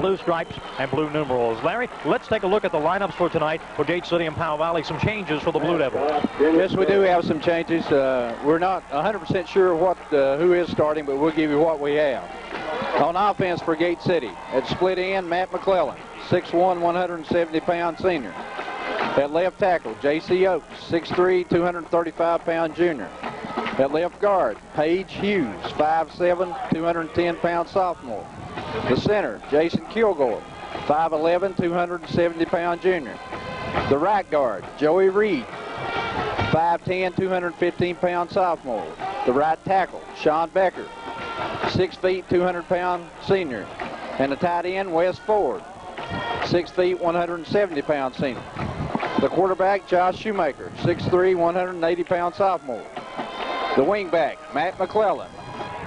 blue stripes and blue numerals. Larry, let's take a look at the lineups for tonight for Gate City and Powell Valley. Some changes for the Blue Devils. Yes, we do have some changes. We're not 100% sure who is starting, but we'll give you what we have. On offense for Gate City, at split end, Matt McClellan, 6'1", 170-pound senior. At left tackle, J.C. Oaks, 6'3", 235-pound junior. At left guard, Paige Hughes, 5'7", 210-pound sophomore. The center, Jason Kilgore, 5'11", 270-pound junior. The right guard, Joey Reed, 5'10", 215-pound sophomore. The right tackle, Sean Becker, 6 feet, 200-pound senior. And the tight end, Wes Ford, 6 feet, 170-pound senior. The quarterback, Josh Shoemaker, 6'3", 180-pound sophomore. The wingback, Matt McClellan,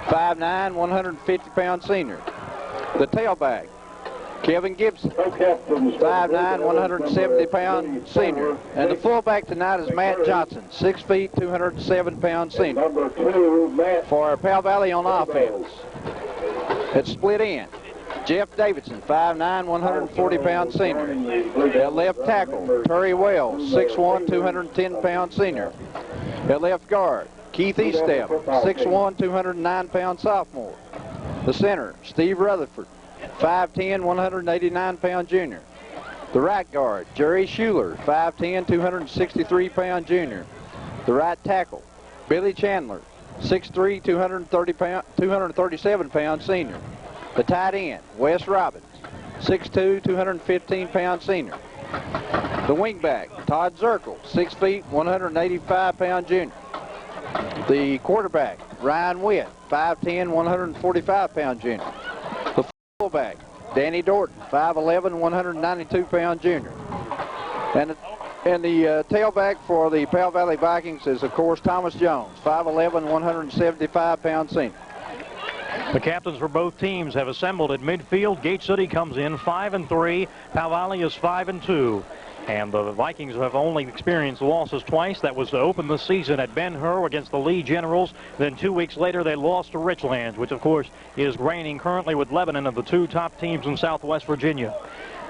5'9", 150-pound senior. The tailback, Kevin Gibson, 5'9", 170-pound senior. And the fullback tonight is Matt Johnson, 6 feet, 207-pound senior. For Powell Valley on offense, at split end, Jeff Davidson, 5'9", 140-pound senior. At left tackle, Terry Wells, 6'1", 210-pound senior. At left guard, Keith Eastep, 6'1", 209-pound sophomore. The center, Steve Rutherford, 5'10", 189-pound junior. The right guard, Jerry Schuler, 5'10", 263-pound junior. The right tackle, Billy Chandler, 6'3", 237-pound senior. The tight end, Wes Robbins, 6'2", 215-pound senior. The wingback, Todd Zirkle, 6 feet, 185-pound junior. The quarterback, Ryan Witt, 5'10", 145-pound junior. The fullback, Danny Dorton, 5'11", 192-pound junior. And the tailback for the Powell Valley Vikings is, of course, Thomas Jones, 5'11", 175-pound senior. The captains for both teams have assembled at midfield. Gate City comes in 5-3. Powell Valley is 5-2. And the Vikings have only experienced losses twice. That was to open the season at Ben-Hur against the Lee Generals. Then 2 weeks later, they lost to Richlands, which, of course, is reigning currently with Lebanon of the two top teams in Southwest Virginia.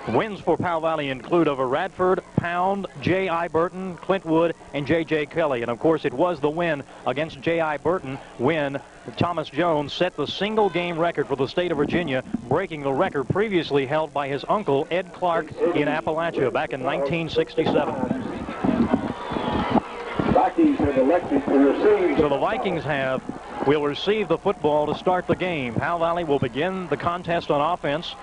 Wins for Powell Valley include over Radford, Pound, J.I. Burton, Clintwood, and J.J. Kelly. And, of course, it was the win against J.I. Burton when Thomas Jones set the single-game record for the state of Virginia, breaking the record previously held by his uncle, Ed Clark, in Appalachia back in 1967. So the Vikings will receive the football to start the game. Powell Valley will begin the contest on offense.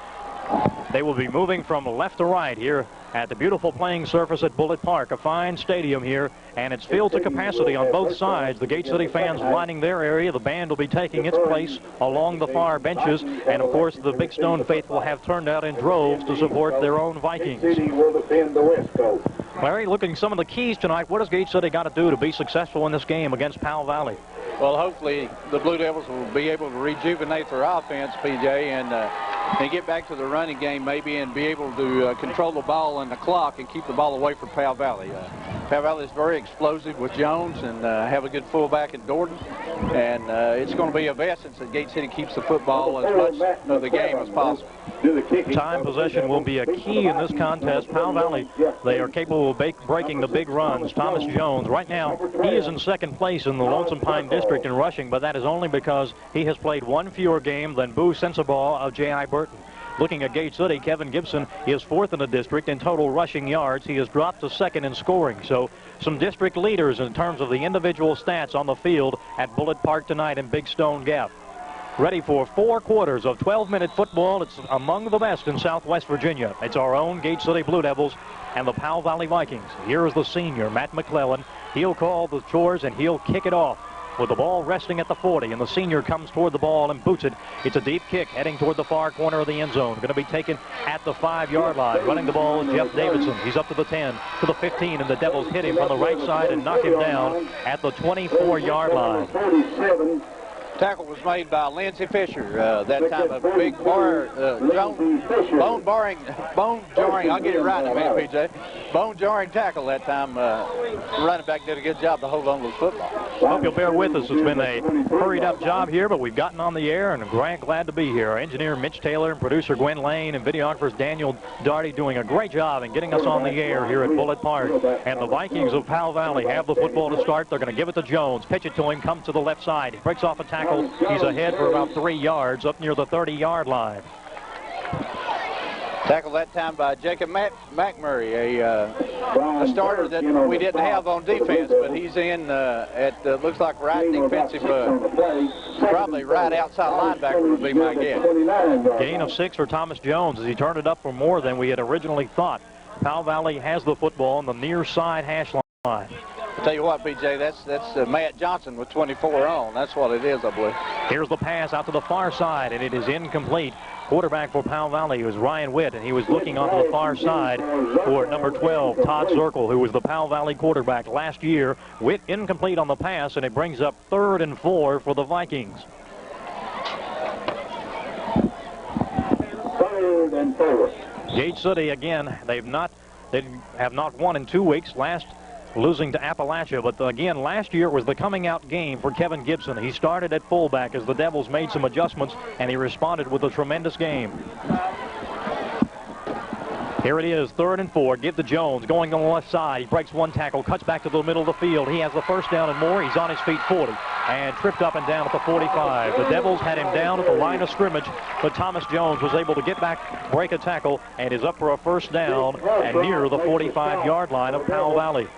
They will be moving from left to right here at the beautiful playing surface at Bullitt Park, a fine stadium here, and it's filled to capacity on both sides. The Gate City fans lining their area. The band will be taking its place along the far benches, and of course the Big Stone faithful have turned out in droves to support their own Vikings. Larry, looking at some of the keys tonight, what has Gate City got to do to be successful in this game against Powell Valley? Well, hopefully the Blue Devils will be able to rejuvenate their offense, PJ, and get back to the running game maybe and be able to control the ball and the clock and keep the ball away from Powell Valley. Powell Valley is very explosive with Jones and have a good fullback in Dorton. And it's going to be of essence that Gate City keeps the football as much of the game as possible. Time possession will be a key in this contest. Powell Valley, they are capable of breaking the big runs. Thomas Jones, right now, he is in second place in the Lonesome Pine District in rushing, but that is only because he has played one fewer game than Boo Sensabaugh of J.I. Burton. Looking at Gate City, Kevin Gibson is fourth in the district in total rushing yards. He has dropped to second in scoring. So some district leaders in terms of the individual stats on the field at Bullitt Park tonight in Big Stone Gap. Ready for 4 quarters of 12-minute football. It's among the best in Southwest Virginia. It's our own Gate City Blue Devils and the Powell Valley Vikings. Here is the senior, Matt McClellan. He'll call the chores and he'll kick it off with the ball resting at the 40, and the senior comes toward the ball and boots it. It's a deep kick heading toward the far corner of the end zone. Going to be taken at the 5-yard line. Running the ball is Jeff Davidson. He's up to the 10, to the 15, and the Devils hit him from the right side and knock him down at the 24-yard line. Tackle was made by Lindsey Fisher. That time a big bone jarring, I'll get it right in a minute, PJ. Bone jarring tackle that time. Running back did a good job to hold on to the football. Hope you'll bear with us. It's been a hurried up job here, but we've gotten on the air, and I'm glad to be here. Our engineer Mitch Taylor and producer Gwen Lane and videographers Daniel Darty doing a great job in getting us on the air here at Bullitt Park. And the Vikings of Powell Valley have the football to start. They're going to give it to Jones. Pitch it to him. Comes to the left side. He breaks off a tackle. He's ahead for about 3 yards up near the 30-yard line. Tackle that time by Jacob McMurray, a starter that we didn't have on defense, but he's in at looks like right defensive, probably right outside linebacker would be my guess. Gain of 6 for Thomas Jones as he turned it up for more than we had originally thought. Powell Valley has the football on the near side hash line. I'll tell you what, BJ, that's Matt Johnson with 24 on. That's what it is, I believe. Here's the pass out to the far side, and it is incomplete. Quarterback for Powell Valley was Ryan Witt, and he was looking onto the far side for number 12, Todd Zirkle, who was the Powell Valley quarterback last year. Witt incomplete on the pass, and it brings up 3rd and 4 for the Vikings. 3rd and 4. Gate City again. They have not won in 2 weeks. Last losing to Appalachia, but again last year it was the coming out game for Kevin Gibson. He started at fullback as the Devils made some adjustments, and he responded with a tremendous game. Here it is, 3rd and 4. Give to Jones, going on the left side. He breaks one tackle, cuts back to the middle of the field. He has the first down and more. He's on his feet 40 and tripped up and down at the 45. The Devils had him down at the line of scrimmage, but Thomas Jones was able to get back, break a tackle, and is up for a first down and near the 45-yard line of Powell Valley.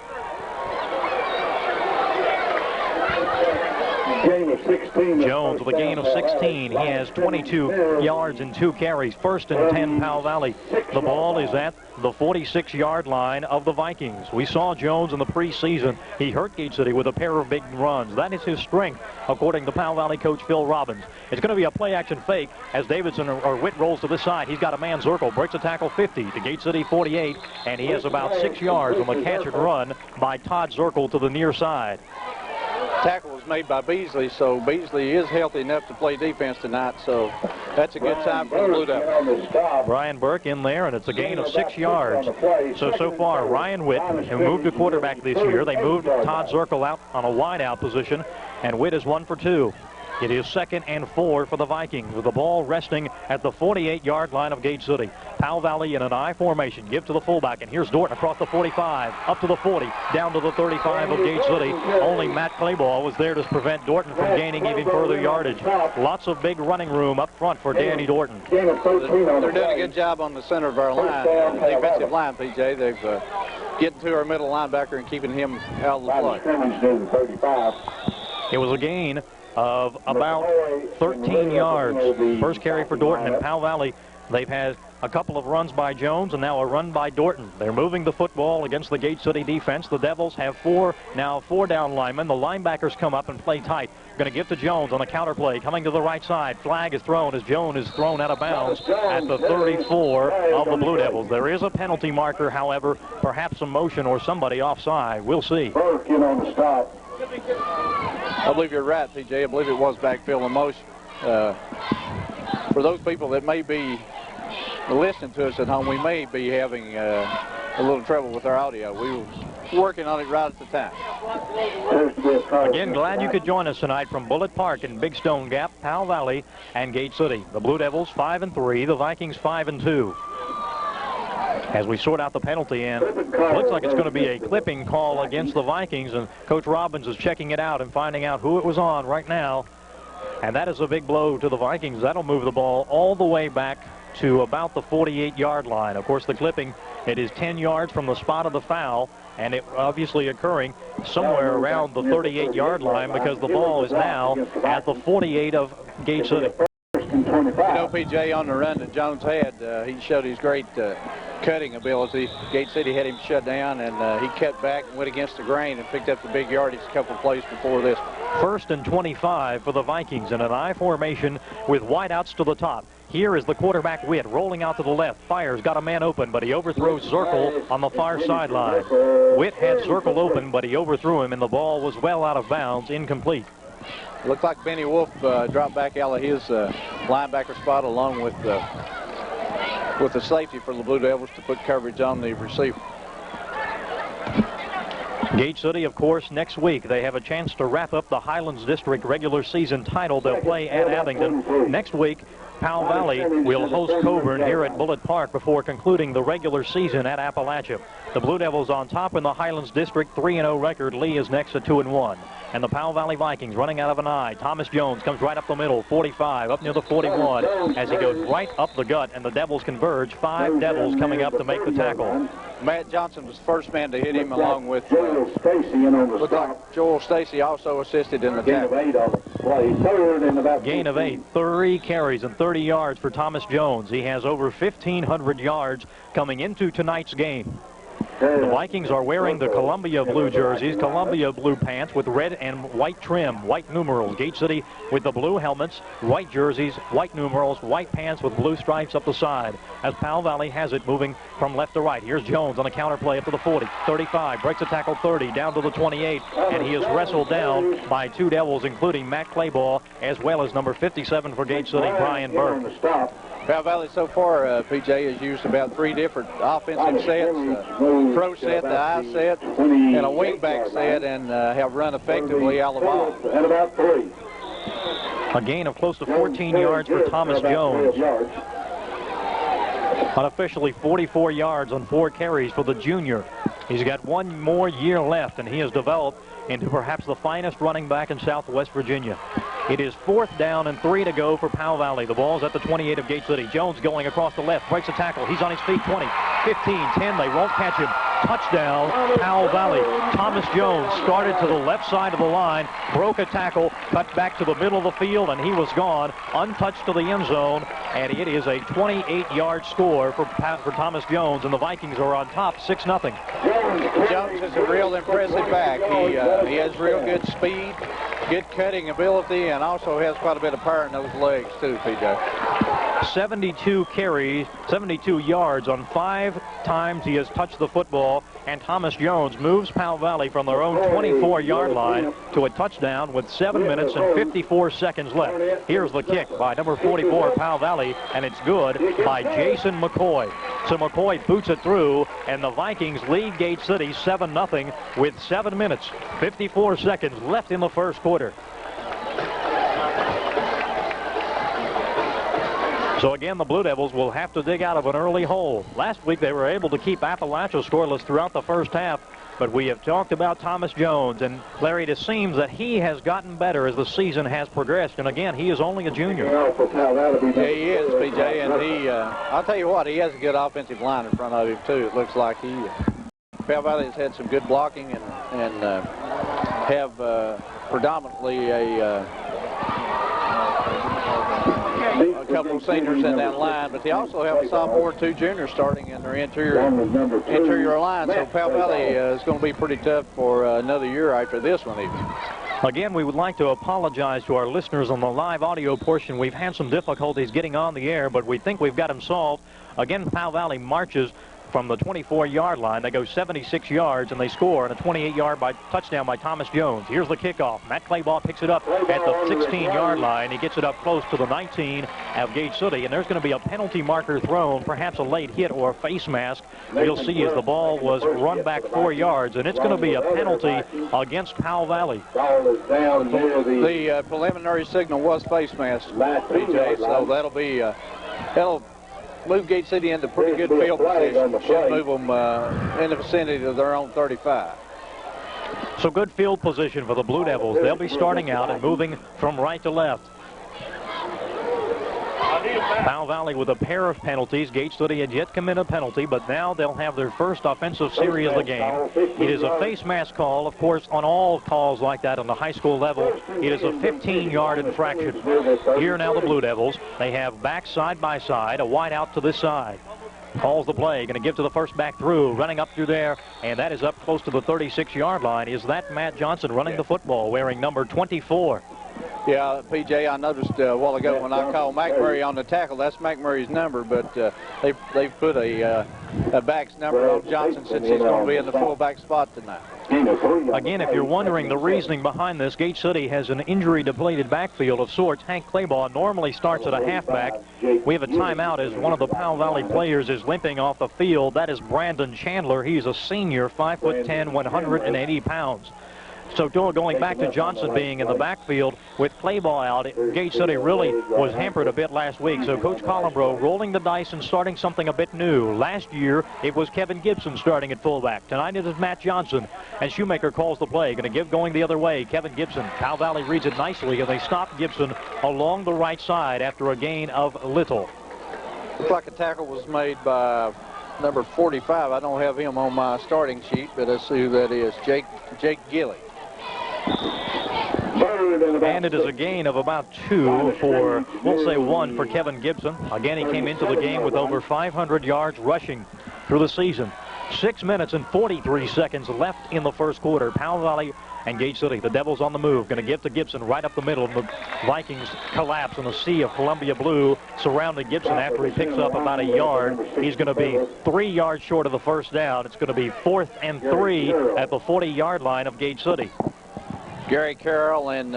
Gain of 16. Jones with a gain of 16. He has 22 yards and 2 carries. 1st and 10 Powell Valley. The ball is at the 46-yard line of the Vikings. We saw Jones in the preseason. He hurt Gate City with a pair of big runs. That is his strength, according to Powell Valley coach Phil Robbins. It's going to be a play-action fake as Davidson or Witt rolls to this side. He's got a man Zirkle, breaks a tackle 50 to Gate City 48, and he has about 6 yards on the catch and run by Todd Zirkle to the near side. Tackle was made by Beasley, so Beasley is healthy enough to play defense tonight, so that's a good time for the Blue Devils. Brian Burke in there, and it's a gain of 6 yards. So far, Ryan Witt, who moved to quarterback this year, they moved Todd Zirkle out on a wide-out position, and Witt is 1 for 2. It is 2nd and 4 for the Vikings, with the ball resting at the 48-yard line of Gate City. Powell Valley in an I formation. Give to the fullback, and here's Dorton across the 45, up to the 40, down to the 35 of Gate City. Only Matt Clayball was there to prevent Dorton from gaining even further yardage. Lots of big running room up front for Danny Dorton. They're doing a good job on the center of our line, defensive line, PJ. They've getting to our middle linebacker and keeping him out of the play. It was a gain of about 13 yards. First carry for Dorton, and Powell Valley, they've had a couple of runs by Jones and now a run by Dorton. They're moving the football against the Gate City defense. The Devils have 4 down linemen. The linebackers come up and play tight. Going to give to Jones on a counter play. Coming to the right side. Flag is thrown as Jones is thrown out of bounds at the 34 of the Blue Devils. There is a penalty marker, however, perhaps a motion or somebody offside. We'll see. Burke in on the stop. I believe you're right, PJ. I believe it was backfield in motion. For those people that may be listening to us at home, we may be having a little trouble with our audio. We were working on it right at the time. Again, glad you could join us tonight from Bullitt Park in Big Stone Gap, Powell Valley, and Gate City. The Blue Devils 5-3, the Vikings 5-2. As we sort out the penalty, and looks like it's going to be a clipping call against the Vikings, and Coach Robbins is checking it out and finding out who it was on right now. And that is a big blow to the Vikings. That'll move the ball all the way back to about the 48-yard line. Of course, the clipping, it is 10 yards from the spot of the foul, and it obviously occurring somewhere around the 38-yard line because the ball is now at the 48 of Gate City. You know, PJ, on the run that Jones had, he showed his great cutting ability. Gate City had him shut down, and he cut back and went against the grain and picked up the big yardage a couple of plays before this. 1st and 25 for the Vikings in an I formation with wideouts to the top. Here is the quarterback Witt rolling out to the left. Fires, got a man open, but he overthrows Zirkle on the far sideline. Witt had Zirkle open, but he overthrew him, and the ball was well out of bounds, incomplete. Looked like Benny Wolf dropped back out of his linebacker spot along with the safety for the Blue Devils to put coverage on the receiver. Gate City, of course, next week they have a chance to wrap up the Highlands District regular season title. They'll play at Abingdon. Next week, Powell Valley will host Coburn here at Bullitt Park before concluding the regular season at Appalachia. The Blue Devils on top in the Highlands District, 3-0 record. Lee is next at 2-1. And the Powell Valley Vikings running out of an eye. Thomas Jones comes right up the middle, 45, up near the 41, as he goes right up the gut, and the Devils converge. 5 Devils coming up to make the tackle. Matt Johnson was the first man to hit him, along with Joel Stacy also assisted in the tackle. Gain of 8, 3 carries and 30 yards for Thomas Jones. He has over 1,500 yards coming into tonight's game. The Vikings are wearing the Columbia blue jerseys, Columbia blue pants with red and white trim, white numerals. Gate City with the blue helmets, white jerseys, white numerals, white pants with blue stripes up the side. As Powell Valley has it moving from left to right. Here's Jones on a counter play up to the 40, 35, breaks a tackle 30, down to the 28, and he is wrestled down by 2 Devils, including Matt Clayball, as well as number 57 for Gate City, Brian Burke. Powell Valley so far, PJ, has used about 3 different offensive sets, pro set, the I set, and a wingback set, and have run effectively out of the ball. A gain of close to 14 yards for Thomas Jones. Unofficially 44 yards on 4 carries for the junior. He's got 1 more year left, and he has developed into perhaps the finest running back in Southwest Virginia. It is 4th down and 3 to go for Powell Valley. The ball's at the 28 of Gate City. Jones going across the left, breaks a tackle. He's on his feet, 20, 15, 10. They won't catch him. Touchdown, Powell Valley. Thomas Jones started to the left side of the line, broke a tackle, cut back to the middle of the field, and he was gone, untouched to the end zone. And it is a 28-yard score for Thomas Jones, and the Vikings are on top, 6-0. Jones is a real impressive back. He has real good speed, good cutting ability, and also has quite a bit of power in those legs too, PJ. 72 carries, 72 yards on 5 times he has touched the football, and Thomas Jones moves Powell Valley from their own 24-yard line to a touchdown with 7 minutes and 54 seconds left. Here's the kick by number 44, Powell Valley, and it's good by Jason McCoy. So McCoy boots it through, and the Vikings lead Gate City 7-0 with 7 minutes, 54 seconds left in the first quarter. So again, the Blue Devils will have to dig out of an early hole. Last week they were able to keep Appalachia scoreless throughout the first half, but we have talked about Thomas Jones, and Larry, it seems that he has gotten better as the season has progressed, and again, he is only a junior. Yeah, he is, PJ, and I'll tell you what, he has a good offensive line in front of him too. It looks like Powell Valley has had some good blocking and have predominantly a couple of seniors in that line, but they also have a sophomore and 2 juniors starting in their interior line. So Powell Valley is going to be pretty tough for another year after this one even. Again, we would like to apologize to our listeners on the live audio portion. We've had some difficulties getting on the air, but we think we've got them solved. Again, Powell Valley marches from the 24-yard line. They go 76 yards, and they score on a 28-yard touchdown by Thomas Jones. Here's the kickoff. Matt Clayball picks it up at the 16-yard line. He gets it up close to the 19 of Gate City, and there's going to be a penalty marker thrown, perhaps a late hit or a face mask. You'll see as the ball was run back 4 yards, and it's going to be a penalty against Powell Valley. The preliminary signal was face mask, PJ, so that'll move Gate City into pretty good field position. Should move them in the vicinity of their own 35. So good field position for the Blue Devils. They'll be starting out and moving from right to left. Powell Valley with a pair of penalties. Gate City had yet committed a penalty, but now they'll have their first offensive series of the game. It is a face mask call, of course, on all calls like that on the high school level. It is a 15-yard infraction. Here now the Blue Devils. They have backs side by side, a wide out to this side. Calls the play, going to give to the first back through, running up through there, and that is up close to the 36-yard line. Is that Matt Johnson running the football, wearing number 24? Yeah, PJ, I noticed a while ago when I called McMurray on the tackle, that's McMurray's number, but they've put a back's number on Johnson since he's going to be in the fullback spot tonight. Again, if you're wondering the reasoning behind this, Gate City has an injury-depleted backfield of sorts. Hank Claybaugh normally starts at a halfback. We have a timeout as one of the Powell Valley players is limping off the field. That is Brandon Chandler. He's a senior, 5'10", 180 pounds. So going back to Johnson being in the backfield with Claybaugh out, Gate City really was hampered a bit last week. So Coach Collimbro rolling the dice and starting something a bit new. Last year, it was Kevin Gibson starting at fullback. Tonight it is Matt Johnson, and Shoemaker calls the play. Going to give going the other way. Kevin Gibson. Powell Valley reads it nicely, and they stop Gibson along the right side after a gain of little. Looks like a tackle was made by number 45. I don't have him on my starting sheet, but let's see who that is. Jake Gilly. And it is a gain of about 2 for, we'll say 1 for Kevin Gibson. Again, he came into the game with over 500 yards rushing through the season. 6 minutes and 43 seconds left in the first quarter. Powell Valley and Gate City, the Devils on the move. Going to give to Gibson right up the middle. And the Vikings collapse in a sea of Columbia blue surrounding Gibson after he picks up about a yard. He's going to be 3 yards short of the first down. It's going to be 4th and 3 at the 40-yard line of Gate City. Gary Carroll and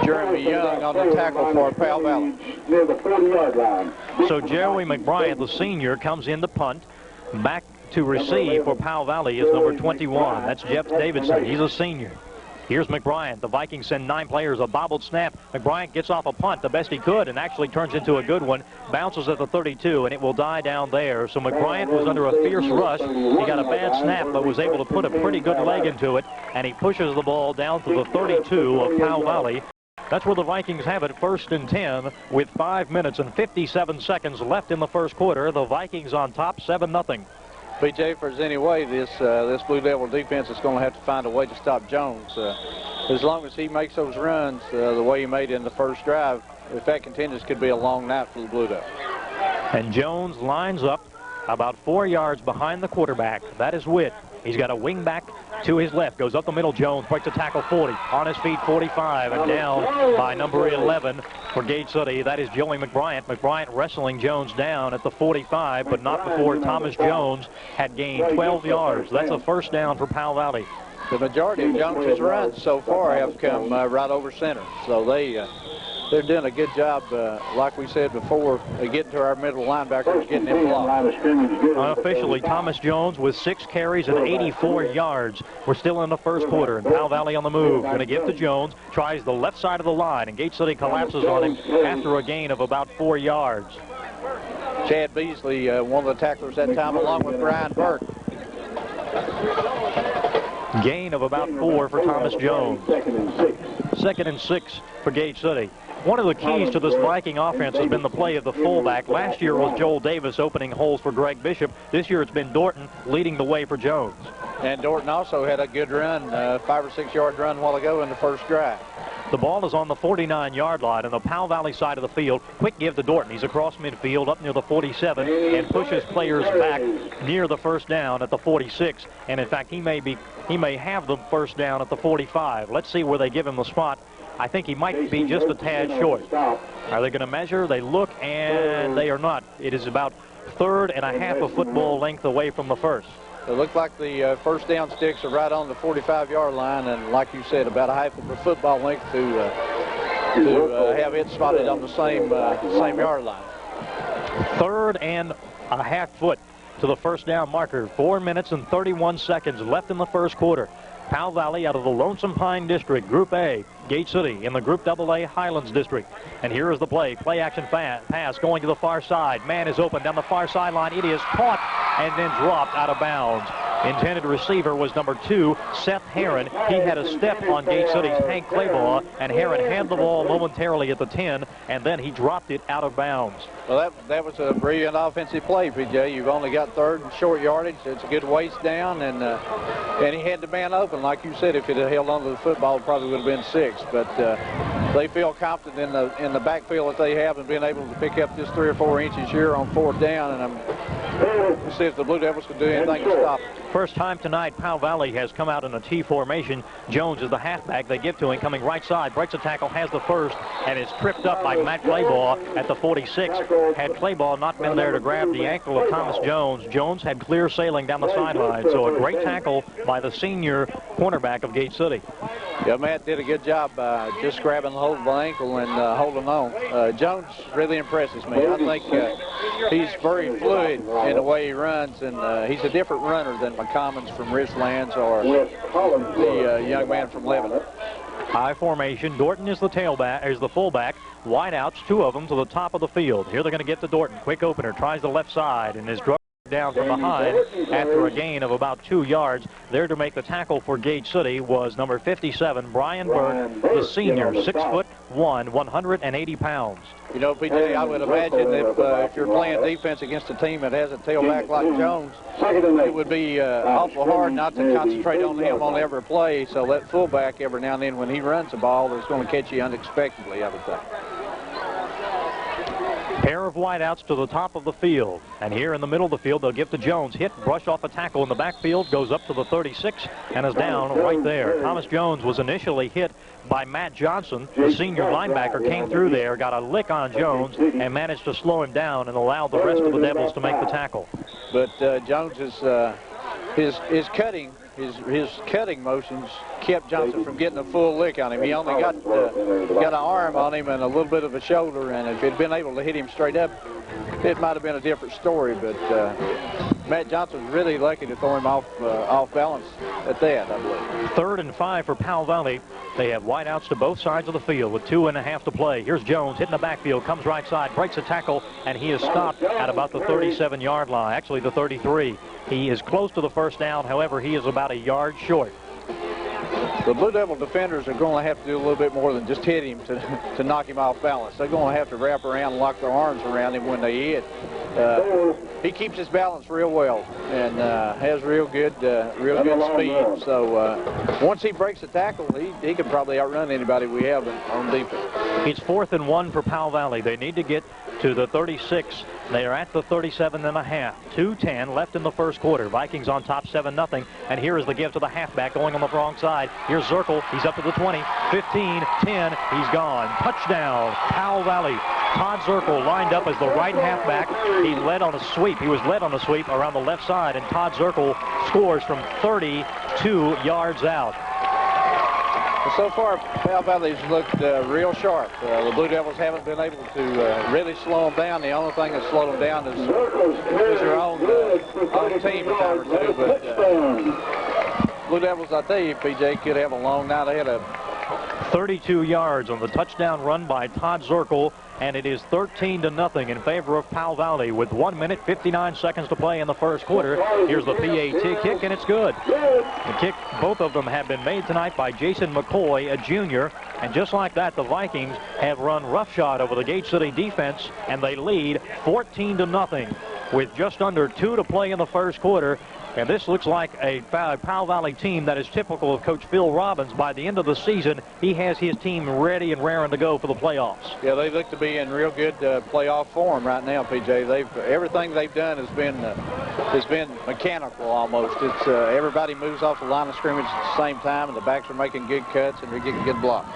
Jeremy Young on the tackle for Powell Valley. Near the 40-yard line. So Joey McBride, the senior, comes in to punt. Back to receive for Powell Valley is number 21. That's Jeff Davidson. He's a senior. Here's McBride. The Vikings send 9 players. A bobbled snap. McBride gets off a punt the best he could and actually turns into a good one. Bounces at the 32, and it will die down there. So McBride was under a fierce rush. He got a bad snap, but was able to put a pretty good leg into it, and he pushes the ball down to the 32 of Powell Valley. That's where the Vikings have it, 1st and 10, with 5 minutes and 57 seconds left in the first quarter. The Vikings on top, 7-0. BJ, if there's any way this Blue Devil defense is going to have to find a way to stop Jones. As long as he makes those runs the way he made in the first drive, if that continues, could be a long night for the Blue Devil. And Jones lines up about 4 yards behind the quarterback. That is Witt. He's got a wing back to his left. Goes up the middle. Jones breaks a tackle 40. On his feet 45 and down by number 11 for Gate City. That is Joey McBryant. McBryant wrestling Jones down at the 45, but not before Thomas Jones had gained 12 yards. That's a first down for Powell Valley. The majority of Jones's runs so far have come right over center. So they're doing a good job, like we said before, getting to our middle linebackers, getting them blocked. Unofficially, Thomas Jones with 6 carries and 84 yards. We're still in the first quarter, and Powell Valley on the move. Going to give to Jones, tries the left side of the line, and Gate City collapses on him after a gain of about 4 yards. Chad Beasley, one of the tacklers that time, along with Brian Burke. Gain of about 4 for Thomas Jones. 2nd and 6 for Gate City. One of the keys to this Viking offense has been the play of the fullback. Last year was Joel Davis opening holes for Greg Bishop. This year it's been Dorton leading the way for Jones. And Dorton also had a good run, 5 or 6 yard run a while ago in the first drive. The ball is on the 49-yard line on the Powell Valley side of the field. Quick give to Dorton. He's across midfield up near the 47 and pushes players back near the first down at the 46. And in fact, he may have the first down at the 45. Let's see where they give him the spot. I think he might be just a tad short. Are they going to measure? They look, and they are not. It is about 3rd and a half a football length away from the first. It looked like the first down sticks are right on the 45-yard line, and like you said, about a half of a football length to have it spotted on the same yard line. 3rd and a half foot to the first down marker. 4 minutes and 31 seconds left in the first quarter. Powell Valley out of the Lonesome Pine District, Group A. Gate City in the Group AA Highlands District. And here is the play. Play action pass going to the far side. Man is open down the far sideline. It is caught and then dropped out of bounds. Intended receiver was number 2, Seth Herron. He had a step on Gate City's Hank Claybaugh, and Herron had the ball momentarily at the 10, and then he dropped it out of bounds. Well, that was a brilliant offensive play, PJ. You've only got 3rd and short yardage. It's a good waist down, and he had the man open. Like you said, if it had held on to the football, it probably would have been 6. But they feel confident in the backfield that they have and being able to pick up just 3 or 4 inches here on 4th down. And we'll see if the Blue Devils can do anything to stop it. First time tonight, Powell Valley has come out in a T formation. Jones is the halfback. They give to him, coming right side, breaks a tackle, has the first, and is tripped up by Matt Claybaugh at the 46. Had Claybaugh not been there to grab the ankle of Thomas Jones, Jones had clear sailing down the sideline. So a great tackle by the senior cornerback of Gate City. Yeah, Matt did a good job just grabbing hold of the ankle and holding on. Jones really impresses me. I think he's very fluid in the way he runs, and he's a different runner than McCommons from Richlands or the young man from Lebanon. High formation. Dorton is the tailback, is the fullback. Wideouts, 2 of them to the top of the field. Here they're going to get to Dorton. Quick opener, tries the left side, and is drugged down from behind after a gain of about 2 yards. There to make the tackle for Gate City was number 57, Brian Burke, the senior, 6'1", 180 pounds. You know, PJ, I would imagine if you're playing defense against a team that has a tailback like Jones, it would be awful hard not to concentrate on him on every play. So that fullback, every now and then when he runs the ball, is going to catch you unexpectedly, I would think. Pair of wideouts to the top of the field. And here in the middle of the field, they'll give to Jones. Hit, brush off a tackle in the backfield, goes up to the 36, and is down right there. Thomas Jones was initially hit by Matt Johnson. The senior linebacker came through there, got a lick on Jones, and managed to slow him down and allowed the rest of the Devils to make the tackle. But Jones is his cutting motions kept Johnson from getting a full lick on him. He only got an arm on him and a little bit of a shoulder, and if he'd been able to hit him straight up, it might have been a different story. But Matt Johnson was really lucky to throw him off balance at that, I believe. 3rd and 5 for Powell Valley. They have wideouts to both sides of the field with 2.5 to play. Here's Jones hitting the backfield, comes right side, breaks a tackle, and he is stopped at about the 37-yard line, actually the 33. He is close to the first down, however, he is about a yard short. The Blue Devil defenders are going to have to do a little bit more than just hit him to knock him off balance. They're going to have to wrap around and lock their arms around him when they hit. He keeps his balance real well and has real good speed. So once he breaks a tackle, he could probably outrun anybody we have on defense. It's 4th and 1 for Powell Valley. They need to get to the 36. They are at the 37.5. 2:10 left in the first quarter. Vikings on top 7-0. And here is the give to the halfback going on the wrong side. Here's Zirkle. He's up to the 20, 15, 10. He's gone. Touchdown, Powell Valley. Todd Zirkle lined up as the right halfback. He led on a sweep. He was led on a sweep around the left side, and Todd Zirkle scores from 32 yards out. So far, Powell Valley's looked real sharp. The Blue Devils haven't been able to really slow them down. The only thing that slowed them down is their own team a time or two. But Blue Devils, I tell you, PJ, could have a long night ahead of them. 32 yards on the touchdown run by Todd Zirkle, and it is 13-0 in favor of Powell Valley with 1 minute 59 seconds to play in the first quarter. Here's the PAT kick, and it's good. The kick, both of them have been made tonight by Jason McCoy, a junior, and just like that, the Vikings have run roughshod over the Gate City defense, and they lead 14-0 with just under 2 to play in the first quarter. And this looks like a Powell Valley team that is typical of Coach Phil Robbins. By the end of the season, he has his team ready and raring to go for the playoffs. Yeah, they look to be in real good playoff form right now, PJ. Everything they've done has been mechanical almost. It's everybody moves off the line of scrimmage at the same time, and the backs are making good cuts and they're getting good blocks.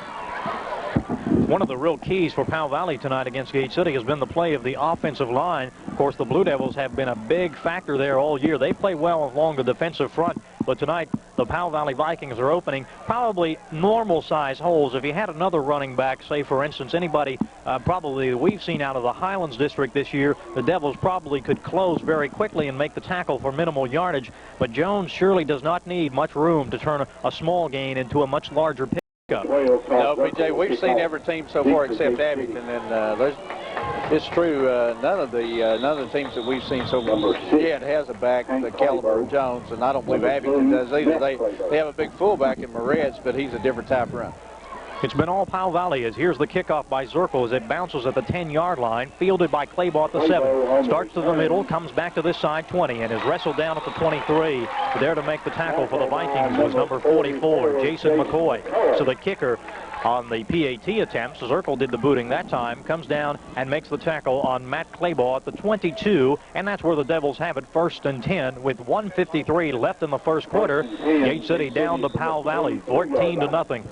One of the real keys for Powell Valley tonight against Gate City has been the play of the offensive line. Of course, the Blue Devils have been a big factor there all year. They play well along the defensive front, but tonight the Powell Valley Vikings are opening probably normal size holes. If you had another running back, say for instance anybody probably we've seen out of the Highlands district this year, the Devils probably could close very quickly and make the tackle for minimal yardage. But Jones surely does not need much room to turn a small gain into a much larger pickup. No, PJ, we've seen every team so far except Abington, and it's true. None of the teams that we've seen so far yet has a back the caliber of Jones, and I don't believe Abington does either. They have a big fullback in Moretz, but he's a different type of run. It's been all Powell Valley as here's the kickoff by Zirkle as it bounces at the 10-yard line, fielded by Claybaugh at the 7. Starts to the middle, comes back to this side 20, and is wrestled down at the 23. There to make the tackle for the Vikings was number 44, Jason McCoy. So the kicker on the PAT attempts. Zirkle did the booting that time, comes down and makes the tackle on Matt Claybaugh at the 22, and that's where the Devils have it, 1st and 10 with 1:53 left in the first quarter. Gate City down to Powell Valley, 14-0.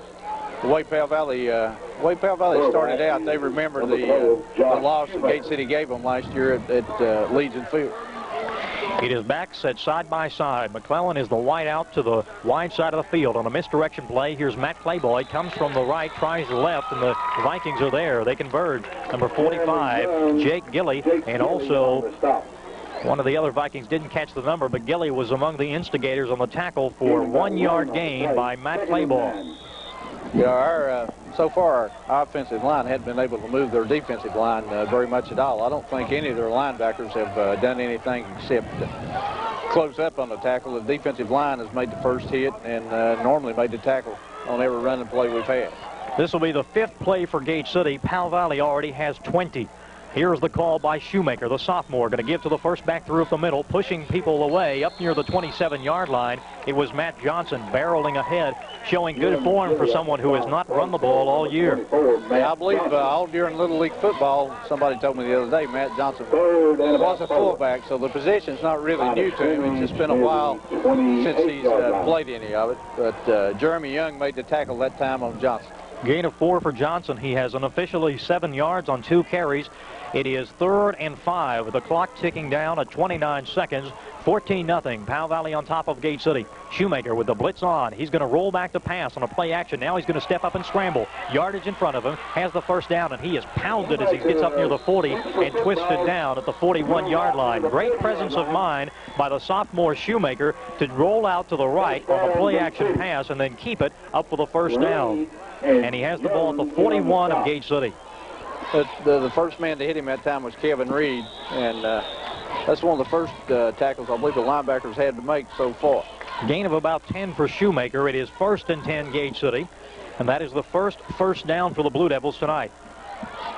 The way Powell Valley started out, they remember the loss that Gate City gave them last year at Legion Field. It is back set side by side. McClellan is the wide out to the wide side of the field on a misdirection play. Here's Matt Claybaugh. He comes from the right, tries the left, and the Vikings are there. They converge. Number 45, Jake Gilly, and also one of the other Vikings didn't catch the number, but Gilly was among the instigators on the tackle for 1-yard gain by Matt Claybaugh. Yeah, so far our offensive line hadn't been able to move their defensive line very much at all. I don't think any of their linebackers have done anything except close up on the tackle. The defensive line has made the first hit and normally made the tackle on every running play we've had. This will be the 5th play for Gate City. Powell Valley already has 20. Here's the call by Shoemaker, the sophomore, going to give to the first back through up the middle, pushing people away up near the 27-yard line. It was Matt Johnson barreling ahead, showing good form for someone who has not run the ball all year. I believe all during Little League football, somebody told me the other day, Matt Johnson was a fullback, so the position's not really new to him. It's just been a while since he's played any of it. But Jeremy Young made the tackle that time on Johnson. Gain of 4 for Johnson. He has unofficially 7 yards on 2 carries. It is 3rd and 5 with the clock ticking down at 29 seconds. 14-0. Powell Valley on top of Gate City. Shoemaker with the blitz on. He's going to roll back the pass on a play action. Now he's going to step up and scramble. Yardage in front of him. Has the first down, and he is pounded as he gets up near the 40 and twisted down at the 41-yard line. Great presence of mind by the sophomore Shoemaker to roll out to the right on a play action pass and then keep it up for the first down. And he has the ball at the 41 of Gate City. The first man to hit him that time was Kevin Reed, and that's one of the first tackles I believe the linebackers had to make so far. Gain of about 10 for Shoemaker. It is 1st and 10 Gate City, and that is the first down for the Blue Devils tonight.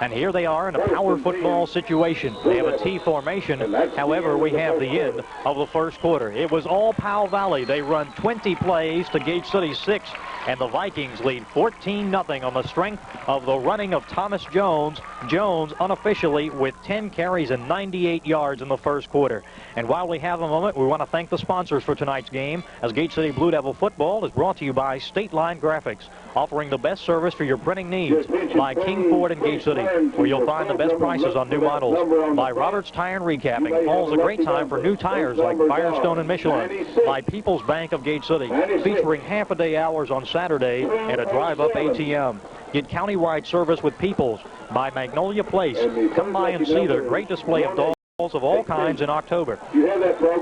And here they are in a power football situation. They have a T formation. However, we have the end of the first quarter. It was all Powell Valley. They run 20 plays to Gate City 6, and the Vikings lead 14-0 on the strength of the running of Thomas Jones. Jones unofficially with 10 carries and 98 yards in the first quarter. And while we have a moment, we want to thank the sponsors for tonight's game, as Gate City Blue Devil football is brought to you by State Line Graphics, offering the best service for your printing needs, by King Ford in Gate City, where you'll find the best prices on new models, by Roberts Tire and Recapping. Fall's a great time for new tires like Firestone and Michelin, by People's Bank of Gate City, featuring half-a-day hours on Saturday and a drive-up ATM. Get countywide service with People's, by Magnolia Place. Come by and see their great display of dolls of all kinds in October.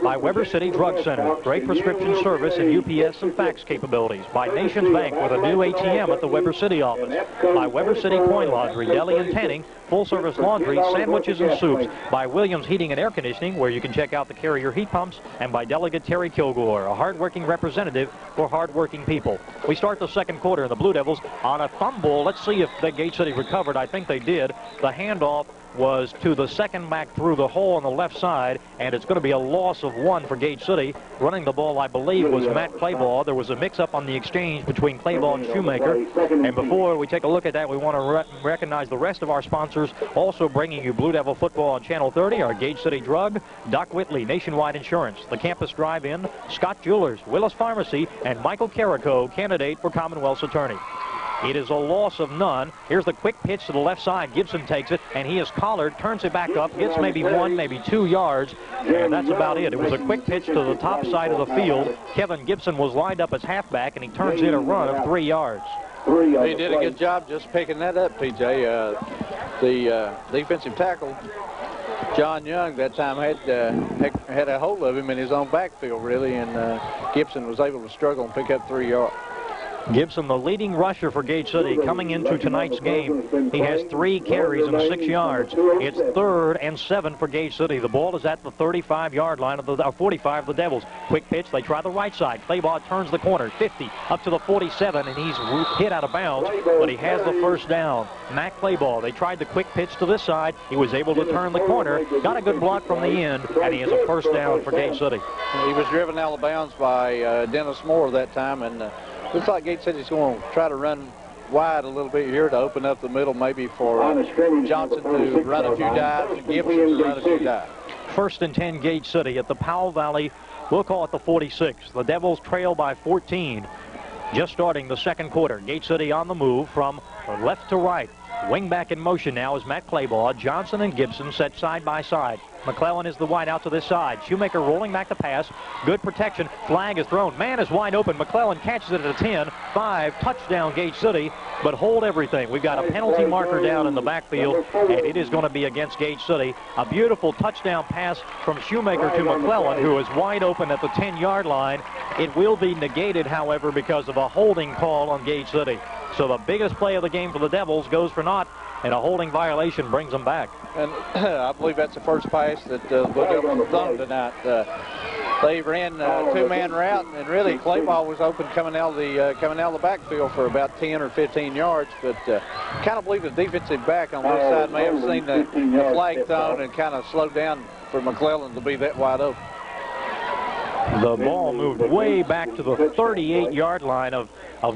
By Weber City Drug Center, great prescription service and UPS and fax capabilities. By Nations Bank with a new ATM at the Weber City office. By Weber City Coin Laundry, deli and tanning, full-service laundry, sandwiches and soups. By Williams Heating and Air Conditioning, where you can check out the Carrier heat pumps. And by Delegate Terry Kilgore, a hard-working representative for hard-working people. We start the second quarter, and the Blue Devils on a fumble. Let's see if the Gate City recovered. I think they did. The handoff was to the second back through the hole on the left side, and it's going to be a loss of 1 for Gate City. Running the ball, I believe, was Matt Claybaugh. There was a mix-up on the exchange between Claybaugh and Shoemaker. And before we take a look at that, we want to recognize the rest of our sponsors, also bringing you Blue Devil football on Channel 30, our Gate City Drug, Doc Whitley, Nationwide Insurance, the Campus Drive-In, Scott Jewelers, Willis Pharmacy, and Michael Carrico, candidate for Commonwealth's attorney. It is a loss of none. Here's the quick pitch to the left side. Gibson takes it, and he is collared, turns it back up, gets maybe 1, maybe 2 yards, and that's about it. It was a quick pitch to the top side of the field. Kevin Gibson was lined up as halfback, and he turns in a run of 3 yards. He did a good job just picking that up, PJ. The defensive tackle, John Young, that time had a hold of him in his own backfield, really, and Gibson was able to struggle and pick up 3 yards. Gibson, the leading rusher for Gate City, coming into tonight's game. He has 3 carries and 6 yards. It's 3rd and 7 for Gate City. The ball is at the 35-yard line of the 45 of the Devils. Quick pitch. They try the right side. Claybaugh turns the corner. 50 up to the 47, and he's hit out of bounds, but he has the first down. Matt Claybaugh. They tried the quick pitch to this side. He was able to turn the corner. Got a good block from the end, and he has a first down for Gate City. He was driven out of bounds by Dennis Moore that time, and looks like Gate City's going to try to run wide a little bit here to open up the middle, maybe for Johnson to run a few dives and Gibson to run a few dives. 1st and 10 Gate City at the Powell Valley. We'll call it the 46. The Devils trail by 14. Just starting the second quarter. Gate City on the move from left to right. Wing back in motion now is Matt Claybaugh. Johnson and Gibson set side by side. McClellan is the wide out to this side. Shoemaker rolling back the pass. Good protection. Flag is thrown. Man is wide open. McClellan catches it at a 10. 5. Touchdown Gate City. But hold everything. We've got a penalty marker down in the backfield, and it is going to be against Gate City. A beautiful touchdown pass from Shoemaker to McClellan, who is wide open at the 10-yard line. It will be negated, however, because of a holding call on Gate City. So the biggest play of the game for the Devils goes for naught, and a holding violation brings them back. And I believe that's the first pass that the Blue Devils have thrown tonight. They ran a two-man route, and really Claybaugh was open coming out of the backfield for about 10 or 15 yards. But kind of believe the defensive back on this side may have seen the flag thrown and kind of slowed down for McClellan to be that wide open. The ball moved way back to the 38-yard line of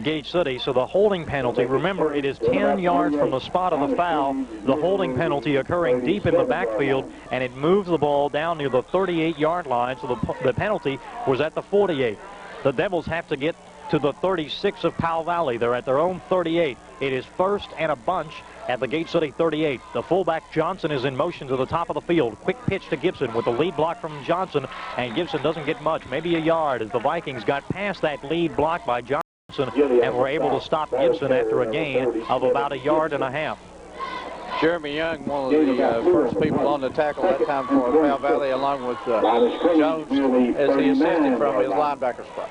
Gate City, so the holding penalty, remember, it is 10 yards from the spot of the foul. The holding penalty occurring deep in the backfield, and it moves the ball down near the 38-yard line, so the penalty was at the 48. The Devils have to get to the 36 of Powell Valley. They're at their own 38. It is 1st and a bunch at the Gate City 38. The fullback Johnson is in motion to the top of the field. Quick pitch to Gibson with the lead block from Johnson, and Gibson doesn't get much, maybe a yard, as the Vikings got past that lead block by Johnson and were able to stop Gibson after a gain of about a yard and a half. Jeremy Young, one of the first people on the tackle that time for Powell Valley, along with Jones as he assisted from his linebacker spot.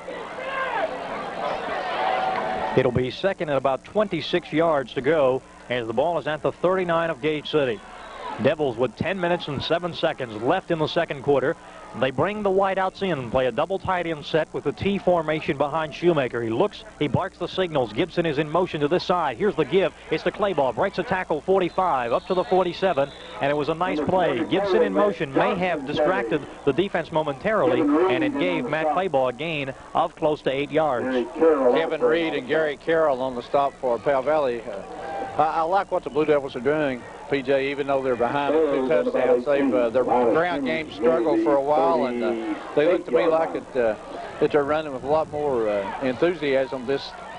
It'll be second at about 26 yards to go as the ball is at the 39 of Gate City. Devils with 10 minutes and 7 seconds left in the second quarter. They bring the wideouts in and play a double tight end set with the T formation behind Shoemaker. He looks, he barks the signals. Gibson is in motion to this side. Here's the give. It's to Claybaugh. Breaks a tackle 45 up to the 47, and it was a nice play. Gibson in motion may have distracted the defense momentarily, and it gave Matt Claybaugh a gain of close to 8 yards. Kevin Reed and Gary Carroll on the stop for Powell Valley. I like what the Blue Devils are doing, PJ, even though they're behind with 2 touchdowns. Their ground game struggled for a while, and they look to me like that they're running with a lot more enthusiasm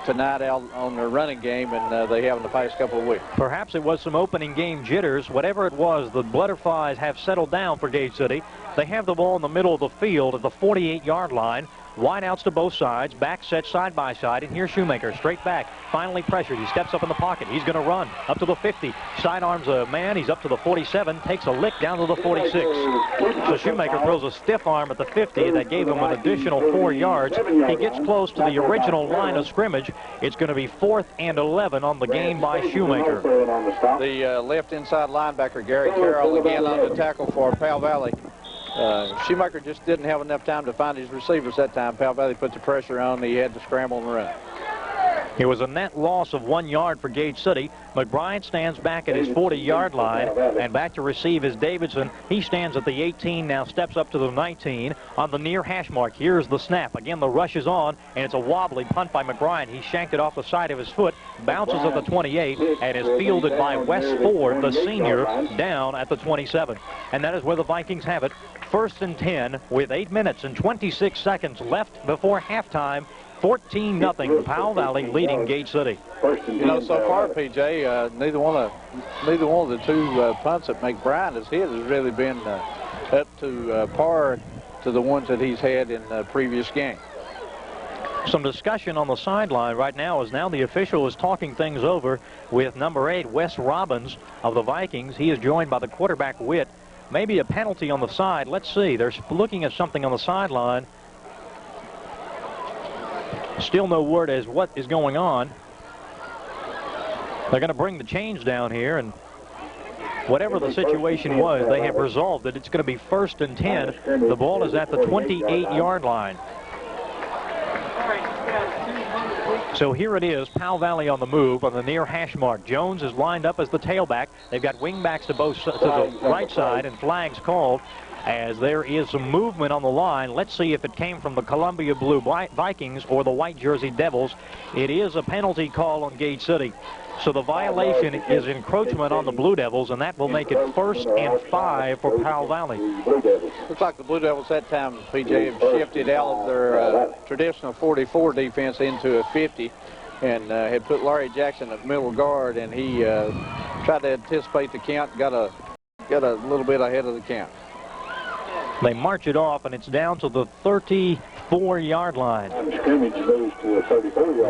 tonight out on their running game than they have in the past couple of weeks. Perhaps it was some opening game jitters. Whatever it was, the Butterflies have settled down for Gate City. They have the ball in the middle of the field at the 48-yard line. Wideouts to both sides, back set side by side, and here's Shoemaker, straight back, finally pressured. He steps up in the pocket. He's going to run up to the 50. Sidearms a man. He's up to the 47, takes a lick down to the 46. So Shoemaker throws a stiff arm at the 50. That gave him an additional 4 yards. He gets close to the original line of scrimmage. It's going to be 4th and 11 on the game by Shoemaker. The left inside linebacker, Gary Carroll, again on the tackle for Powell Valley. Shoemaker just didn't have enough time to find his receivers that time. Powell Valley put the pressure on. He had to scramble and run. It was a net loss of 1 yard for Gate City. McBride stands back at his 40-yard line, and back to receive is Davidson. He stands at the 18, now steps up to the 19 on the near hash mark. Here's the snap. Again, the rush is on, and it's a wobbly punt by McBride. He shanked it off the side of his foot, bounces at the 28, and is fielded by Wes Ford, the senior, down at the 27. And that is where the Vikings have it. 1st and 10 with 8 minutes and 26 seconds left before halftime. 14-0, Powell Valley leading Gate City. You know, so far, PJ, neither one of the 2 punts that McBride has hit has really been up to par to the ones that he's had in previous games. Some discussion on the sideline right now as now the official is talking things over with number 8, Wes Robbins of the Vikings. He is joined by the quarterback, Witt. Maybe a penalty on the side. Let's see. They're looking at something on the sideline. Still no word as what is going on. They're going to bring the chains down here, and whatever the situation was, they have resolved that it's going to be 1st and 10. The ball is at the 28-yard line. So here it is, Powell Valley on the move on the near hash mark. Jones is lined up as the tailback. They've got wing backs to the right side, and flags called. as there is some movement on the line. Let's see if it came from the Columbia Blue Vikings or the white jersey Devils. It is a penalty call on Gate City. So the violation is encroachment on the Blue Devils, and that will make it 1st and 5 for Powell Valley. Looks like the Blue Devils that time, PJ, have shifted out of their traditional 44 defense into a 50 and had put Larry Jackson at middle guard, and he tried to anticipate the count, got a little bit ahead of the count. They march it off, and it's down to the 34-yard line.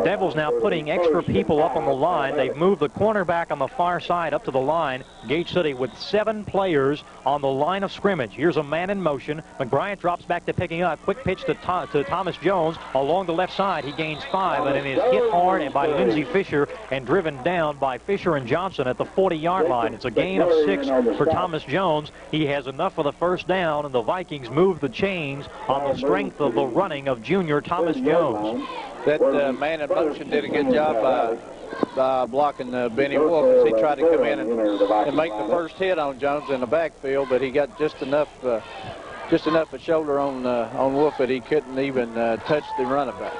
Devils now putting extra people up on the line. They've moved the cornerback on the far side up to the line. Gate City with 7 players on the line of scrimmage. Here's a man in motion. McBryant drops back to picking up. Quick pitch to Thomas Jones along the left side. He gains 5, and it is hit hard and by Lindsey Fisher and driven down by Fisher and Johnson at the 40-yard line. It's a gain of 6 for Thomas Jones. He has enough for the first down, and the Vikings move the chains on the strength of the running of junior Thomas Jones. That man in motion did a good job by blocking Benny Wolf as he tried to come in and make the first hit on Jones in the backfield, but he got just enough a shoulder on Wolf that he couldn't even touch the running back.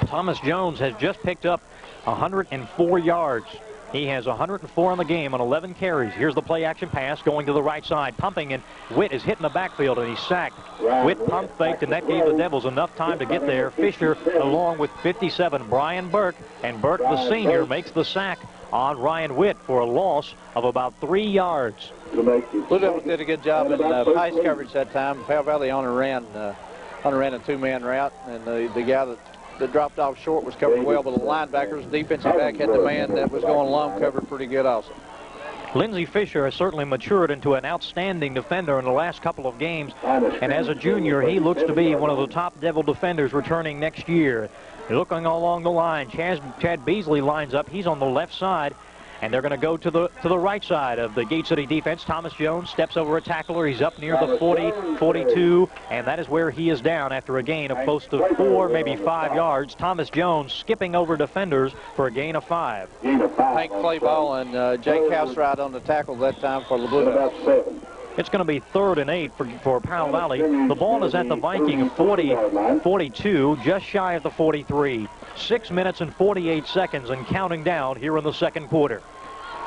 Thomas Jones has just picked up 104 yards. He has 104 on the game on 11 carries. Here's the play-action pass going to the right side, pumping, and Witt is hitting the backfield, and he's sacked. Witt pump faked, and that gave the Devils enough time to get there. Fisher, along with 57, Brian Burke, and Burke, the senior, makes the sack on Ryan Witt for a loss of about 3 yards. Blue Devils did a good job in pass coverage that time. Powell Valley only ran a 2-man route, and the guy that dropped off short was covered well, but the linebackers, defensive back had the man that was going long covered pretty good also. Lindsey Fisher has certainly matured into an outstanding defender in the last couple of games, and as a junior, he looks to be one of the top Devil defenders returning next year. Looking along the line, Chad Beasley lines up. He's on the left side, and they're going to go to the right side of the Gate City defense. Thomas Jones steps over a tackler. He's up near the 40, 42, and that is where he is down after a gain of close to 4, maybe 5 yards. Thomas Jones skipping over defenders for a gain of 5. Hank Clayball and Jake Houseright on the tackle that time for the Blue Devils. It's going to be 3rd and 8 for Powell Valley. The ball is at the Viking 42, just shy of the 43. 6 minutes and 48 seconds and counting down here in the second quarter.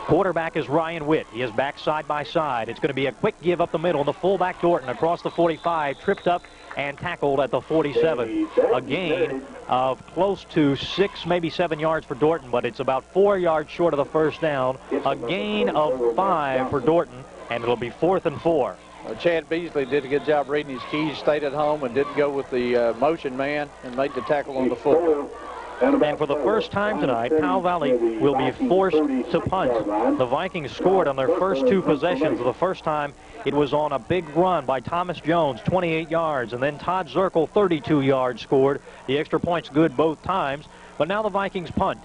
Quarterback is Ryan Witt. He is back side by side. It's going to be a quick give up the middle. The fullback Dorton across the 45, tripped up and tackled at the 47. A gain of close to 6, maybe 7 yards for Dorton, but it's about 4 yards short of the first down. A gain of 5 for Dorton, and it'll be 4th and 4. Chad Beasley did a good job reading his keys, stayed at home, and didn't go with the motion man and made the tackle on the foot. And for the first time tonight, Powell Valley will be forced to punt. The Vikings scored on their first 2 possessions. The first time it was on a big run by Thomas Jones, 28 yards, and then Todd Zirkle, 32 yards, scored. The extra point's good both times, but now the Vikings punt,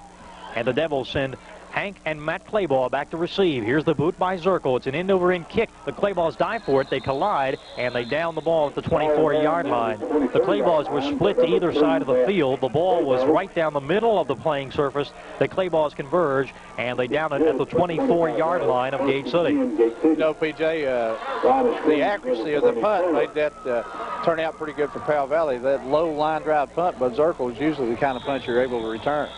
and the Devils send Hank and Matt Clayball back to receive. Here's the boot by Zirkle. It's an end-over-end kick. The Clayballs dive for it. They collide, and they down the ball at the 24-yard line. The Clayballs were split to either side of the field. The ball was right down the middle of the playing surface. The Clayballs converge, and they down it at the 24-yard line of Gate City. You know, PJ, the accuracy of the punt made that turn out pretty good for Powell Valley. That low line drive punt by Zirkle is usually the kind of punch you're able to return.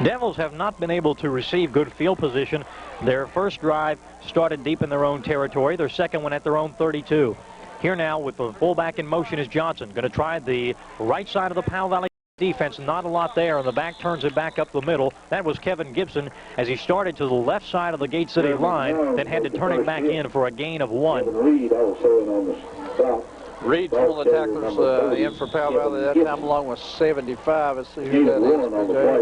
Devils have not been able to receive good field position. Their first drive started deep in their own territory. Their second one at their own 32. Here now with the fullback in motion is Johnson. Going to try the right side of the Powell Valley defense. Not a lot there, and the back turns it back up the middle. That was Kevin Gibson as he started to the left side of the Gate City line, then had to turn it back in for a gain of 1. Reed's one of the tacklers in for Powell Valley that time, along with 75. Let's see who that is.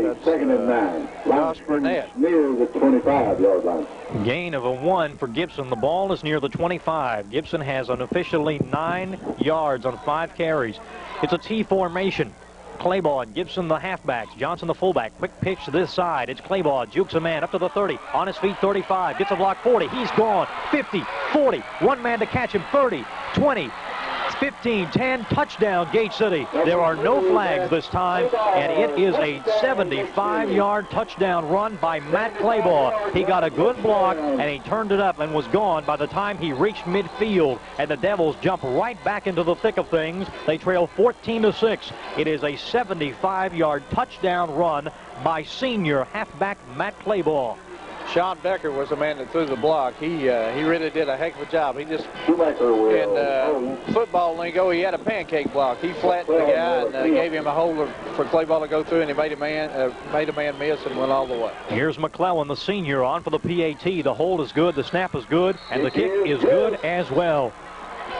That's 2nd and 9. Josh Burnett. Near the 25-yard line. Gain of a 1 for Gibson. The ball is near the 25. Gibson has unofficially 9 yards on 5 carries. It's a T formation. Clayball and Gibson the halfbacks. Johnson the fullback. Quick pitch to this side. It's Clayball. Jukes a man up to the 30. On his feet, 35. Gets a block, 40. He's gone. 50, 40. One man to catch him, 30, 20. 15-10, touchdown, Gate City. There are no flags this time, and it is a 75-yard touchdown run by Matt Claybaugh. He got a good block, and he turned it up and was gone by the time he reached midfield, and the Devils jump right back into the thick of things. They trail 14-6. It is a 75-yard touchdown run by senior halfback Matt Claybaugh. Sean Becker was the man that threw the block. He really did a heck of a job. He just, in football lingo, he had a pancake block. He flattened the guy and gave him a hole for Claybaugh to go through, and he made a man miss and went all the way. Here's McClellan, the senior, on for the PAT. The hold is good, the snap is good, and the kick is good as well.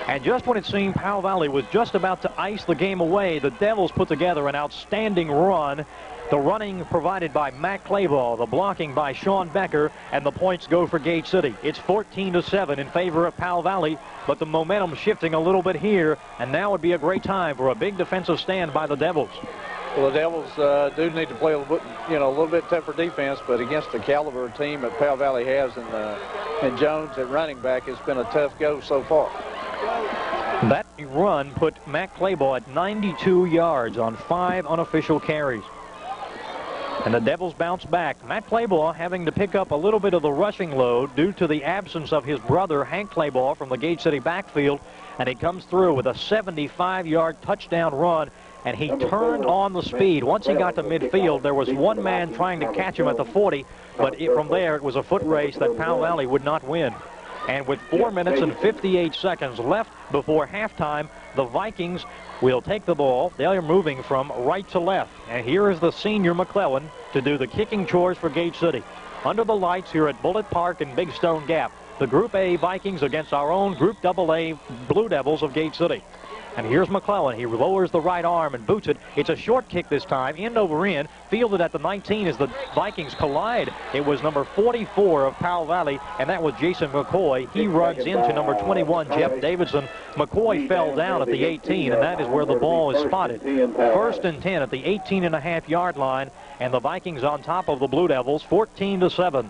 And just when it seemed Powell Valley was just about to ice the game away, the Devils put together an outstanding run. The running provided by Matt Claybaugh, the blocking by Sean Becker, and the points go for Gate City. It's 14-7 in favor of Powell Valley, but the momentum shifting a little bit here, and now would be a great time for a big defensive stand by the Devils. Well, the Devils do need to play a little bit tougher defense, but against the caliber team that Powell Valley has and Jones at running back, it's been a tough go so far. That run put Matt Claybaugh at 92 yards on 5 unofficial carries. And the Devils bounce back. Matt Claybaugh having to pick up a little bit of the rushing load due to the absence of his brother, Hank Claybaugh, from the Gate City backfield. And he comes through with a 75-yard touchdown run. And he turned on the speed. Once he got to midfield, there was one man trying to catch him at the 40. But from there, it was a foot race that Powell Valley would not win. And with 4 minutes and 58 seconds left before halftime, the Vikings will take the ball. They are moving from right to left. And here is the senior McClellan to do the kicking chores for Gate City. Under the lights here at Bullitt Park and Big Stone Gap, the Group A Vikings against our own Group AA Blue Devils of Gate City. And here's McClellan. He lowers the right arm and boots it. It's a short kick this time, end over end, fielded at the 19 as the Vikings collide. It was number 44 of Powell Valley, and that was Jason McCoy. He runs into number 21, Jeff Davidson. McCoy fell down at the 18, and that is where the ball is spotted. 1st and 10 at the 18.5-yard line, and the Vikings on top of the Blue Devils, 14-7.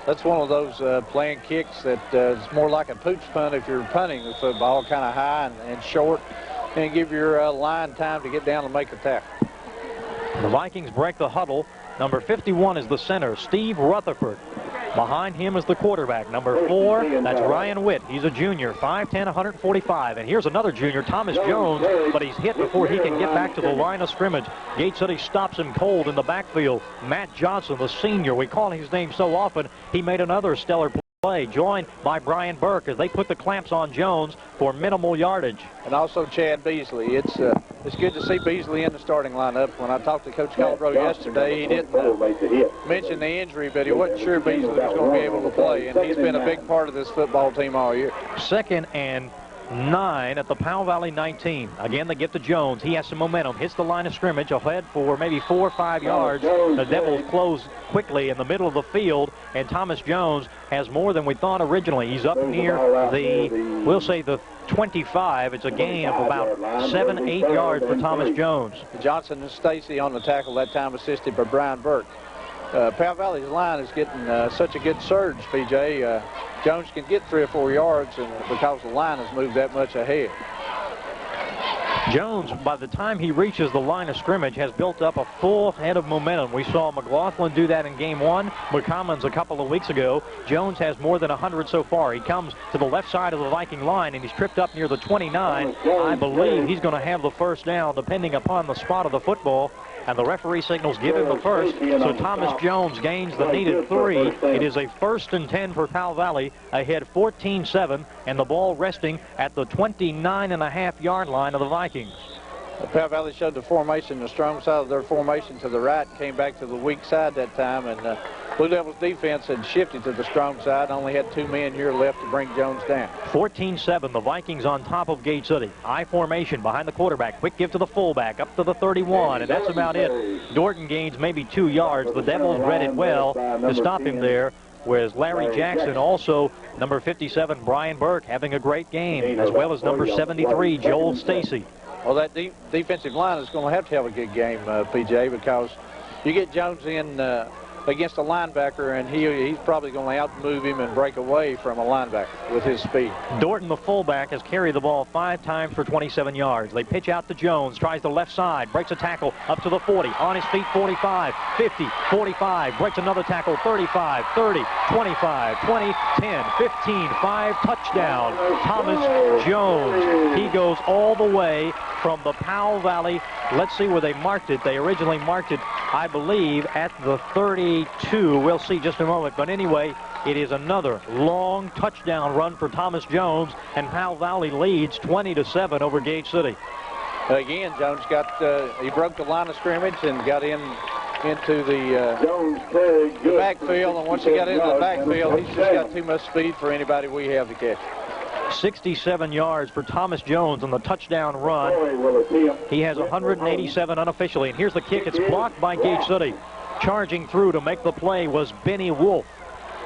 That's one of those playing kicks that is more like a pooch punt if you're punting the football, kind of high and short, and give your line time to get down and make a tackle. The Vikings break the huddle. Number 51 is the center, Steve Rutherford. Behind him is the quarterback, number 4. That's Ryan Witt. He's a junior, 5'10", 145. And here's another junior, Thomas Jones, but he's hit before he can get back to the line of scrimmage. Gate City stops him cold in the backfield. Matt Johnson, the senior, we call his name so often, he made another stellar play, joined by Brian Burke as they put the clamps on Jones for minimal yardage. And also Chad Beasley. It's good to see Beasley in the starting lineup. When I talked to Coach Colbro yesterday, he didn't mention the injury, but he wasn't sure Beasley was going to be able to play, and he's been a big part of this football team all year. 2nd and 9 at the Powell Valley 19. Again, they get to Jones. He has some momentum. Hits the line of scrimmage ahead for maybe 4 or 5 yards. The Devils close quickly in the middle of the field, and Thomas Jones has more than we thought originally. He's up near the, we'll say the 25. It's a gain of about 7-8 yards for Thomas Jones. Johnson and Stacy on the tackle, that time assisted by Brian Burke. Powell Valley's line is getting such a good surge, PJ. Jones can get 3 or 4 yards, and because the line has moved that much ahead. Jones, by the time he reaches the line of scrimmage, has built up a full head of momentum. We saw McLaughlin do that in game 1, McCommons a couple of weeks ago. Jones has more than 100 so far. He comes to the left side of the Viking line, and he's tripped up near the 29. I believe he's going to have the first down, depending upon the spot of the football. And the referee signals give him the first. So Thomas Jones gains the needed 3. It is a 1st and 10 for Powell Valley, ahead 14-7, and the ball resting at the 29.5-yard line of the Vikings. Powell Valley showed the formation, the strong side of their formation to the right, came back to the weak side that time, and Blue Devils defense had shifted to the strong side, only had 2 men here left to bring Jones down. 14-7, the Vikings on top of Gate City. I formation behind the quarterback, quick give to the fullback, up to the 31, and that's about it. Dorton gains maybe 2 yards. The Devils read it well to stop him there, whereas Larry Jackson, also number 57, Brian Burke, having a great game, as well as number 73, Joel Stacy. Well, that defensive line is going to have a good game, PJ, because you get Jones in against a linebacker, and he's probably going to outmove him and break away from a linebacker with his speed. Dorton, the fullback, has carried the ball 5 times for 27 yards. They pitch out to Jones, tries the left side, breaks a tackle up to the 40, on his feet 45, 50, 45, breaks another tackle 35, 30, 25, 20, 10, 15, 5, touchdown. Thomas Jones. He goes all the way from the Powell Valley. Let's see where they marked it. They originally marked it, I believe, at the 32. We'll see just a moment. But anyway, it is another long touchdown run for Thomas Jones, and Powell Valley leads 20-7 over Gage City. Again, Jones he broke the line of scrimmage and got into the backfield, and once he got into the backfield, he's just got too much speed for anybody we have to catch. 67 yards for Thomas Jones on the touchdown run. He has 187 unofficially, and here's the kick. It's blocked by Gage City. Charging through to make the play was Benny Wolf,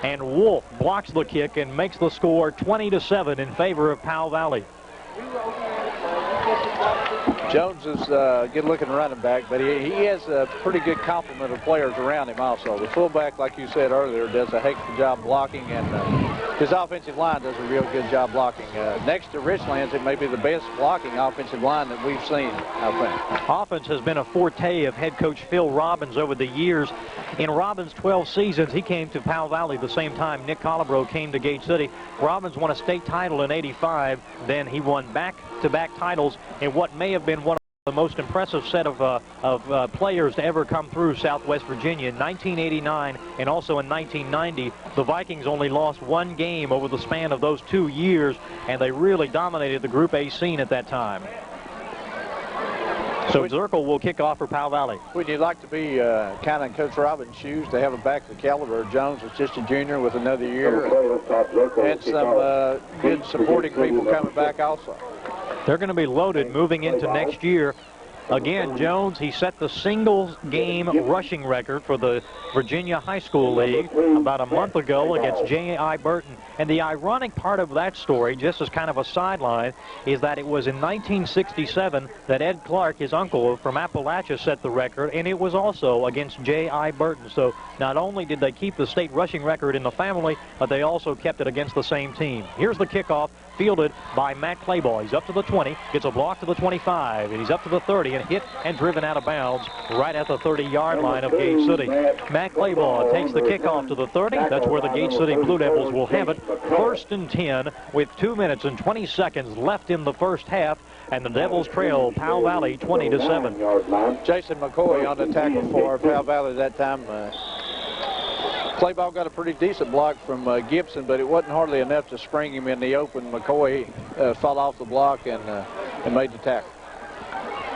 and Wolf blocks the kick and makes the score 20-7 in favor of Powell Valley. Jones is a good-looking running back, but he has a pretty good complement of players around him also. The fullback, like you said earlier, does a heck of a job blocking, and his offensive line does a real good job blocking. Next to Richlands, it may be the best blocking offensive line that we've seen, I think. Offense has been a forte of head coach Phil Robbins over the years. In Robbins' 12 seasons, he came to Powell Valley the same time Nick Colabro came to Gage City. Robbins won a state title in '85. Then he won back-to-back titles in what may have been one of the most impressive set of players to ever come through Southwest Virginia. In 1989 and also in 1990, the Vikings only lost 1 game over the span of those 2 years, and they really dominated the Group A scene at that time. So Zirkle will kick off for Powell Valley. Would you like to be kind of in Coach Robbins' shoes to have a back the caliber of Jones, was just a junior with another year, and some good supporting people coming back also? They're going to be loaded moving into next year. Again, Jones, he set the singles-game rushing record for the Virginia High School League about a month ago against J.I. Burton. And the ironic part of that story, just as kind of a sideline, is that it was in 1967 that Ed Clark, his uncle from Appalachia, set the record, and it was also against J.I. Burton. So not only did they keep the state rushing record in the family, but they also kept it against the same team. Here's the kickoff, fielded by Matt Claybaugh. He's up to the 20, gets a block to the 25, and he's up to the 30, and hit and driven out of bounds right at the 30-yard line of Gage City. Matt Claybaugh takes the kickoff to the 30. That's where the Gage City Blue Devils will have it. 1st and 10 with 2 minutes and 20 seconds left in the first half, and the Devils trail Powell Valley 20-7. Jason McCoy on the tackle for Powell Valley that time. Claybaugh got a pretty decent block from Gibson, but it wasn't hardly enough to spring him in the open. McCoy fell off the block and made the tackle.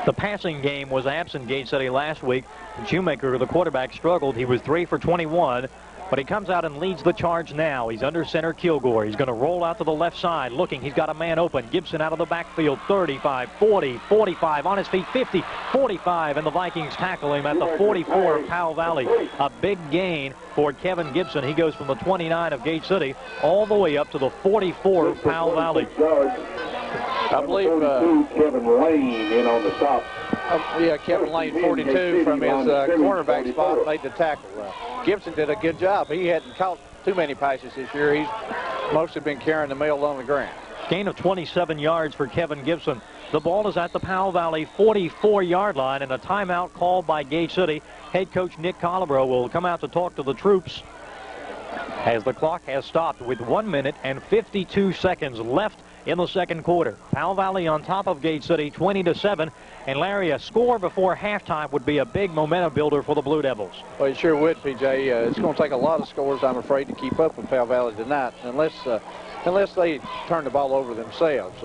The passing game was absent Gage City last week. Shoemaker, the quarterback, struggled. He was 3 for 21, but he comes out and leads the charge now. He's under center Kilgore. He's going to roll out to the left side, looking. He's got a man open. Gibson out of the backfield, 35, 40, 45, on his feet, 50, 45, and the Vikings tackle him at the 44 of Powell Valley. A big gain for Kevin Gibson. He goes from the 29 of Gage City all the way up to the 44 of Powell Valley. I believe Kevin Lane in on the stop. Yeah, Kevin Lane, 42, from his cornerback spot, made the tackle. Gibson did a good job. He hadn't caught too many passes this year. He's mostly been carrying the mail on the ground. Gain of 27 yards for Kevin Gibson. The ball is at the Powell Valley 44-yard line, and a timeout called by Gage City. Head coach Nick Colabro will come out to talk to the troops as the clock has stopped with 1 minute and 52 seconds left in the second quarter. Powell Valley on top of Gage City 20-7. And Larry, a score before halftime would be a big momentum builder for the Blue Devils. Well, it sure would, PJ. It's going to take a lot of scores, I'm afraid, to keep up with Powell Valley tonight, unless they turn the ball over themselves.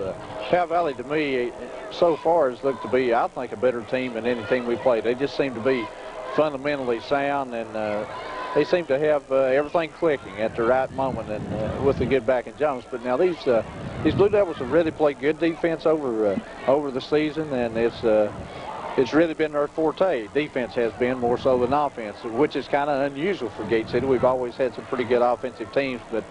Powell Valley, to me, so far has looked to be, I think, a better team than anything we played. They just seem to be fundamentally sound, and they seem to have everything clicking at the right moment, and with a good back in Jones. But now these Blue Devils have really played good defense over the season, and it's really been their forte. Defense has been more so than offense, which is kind of unusual for Gate City. We've always had some pretty good offensive teams, but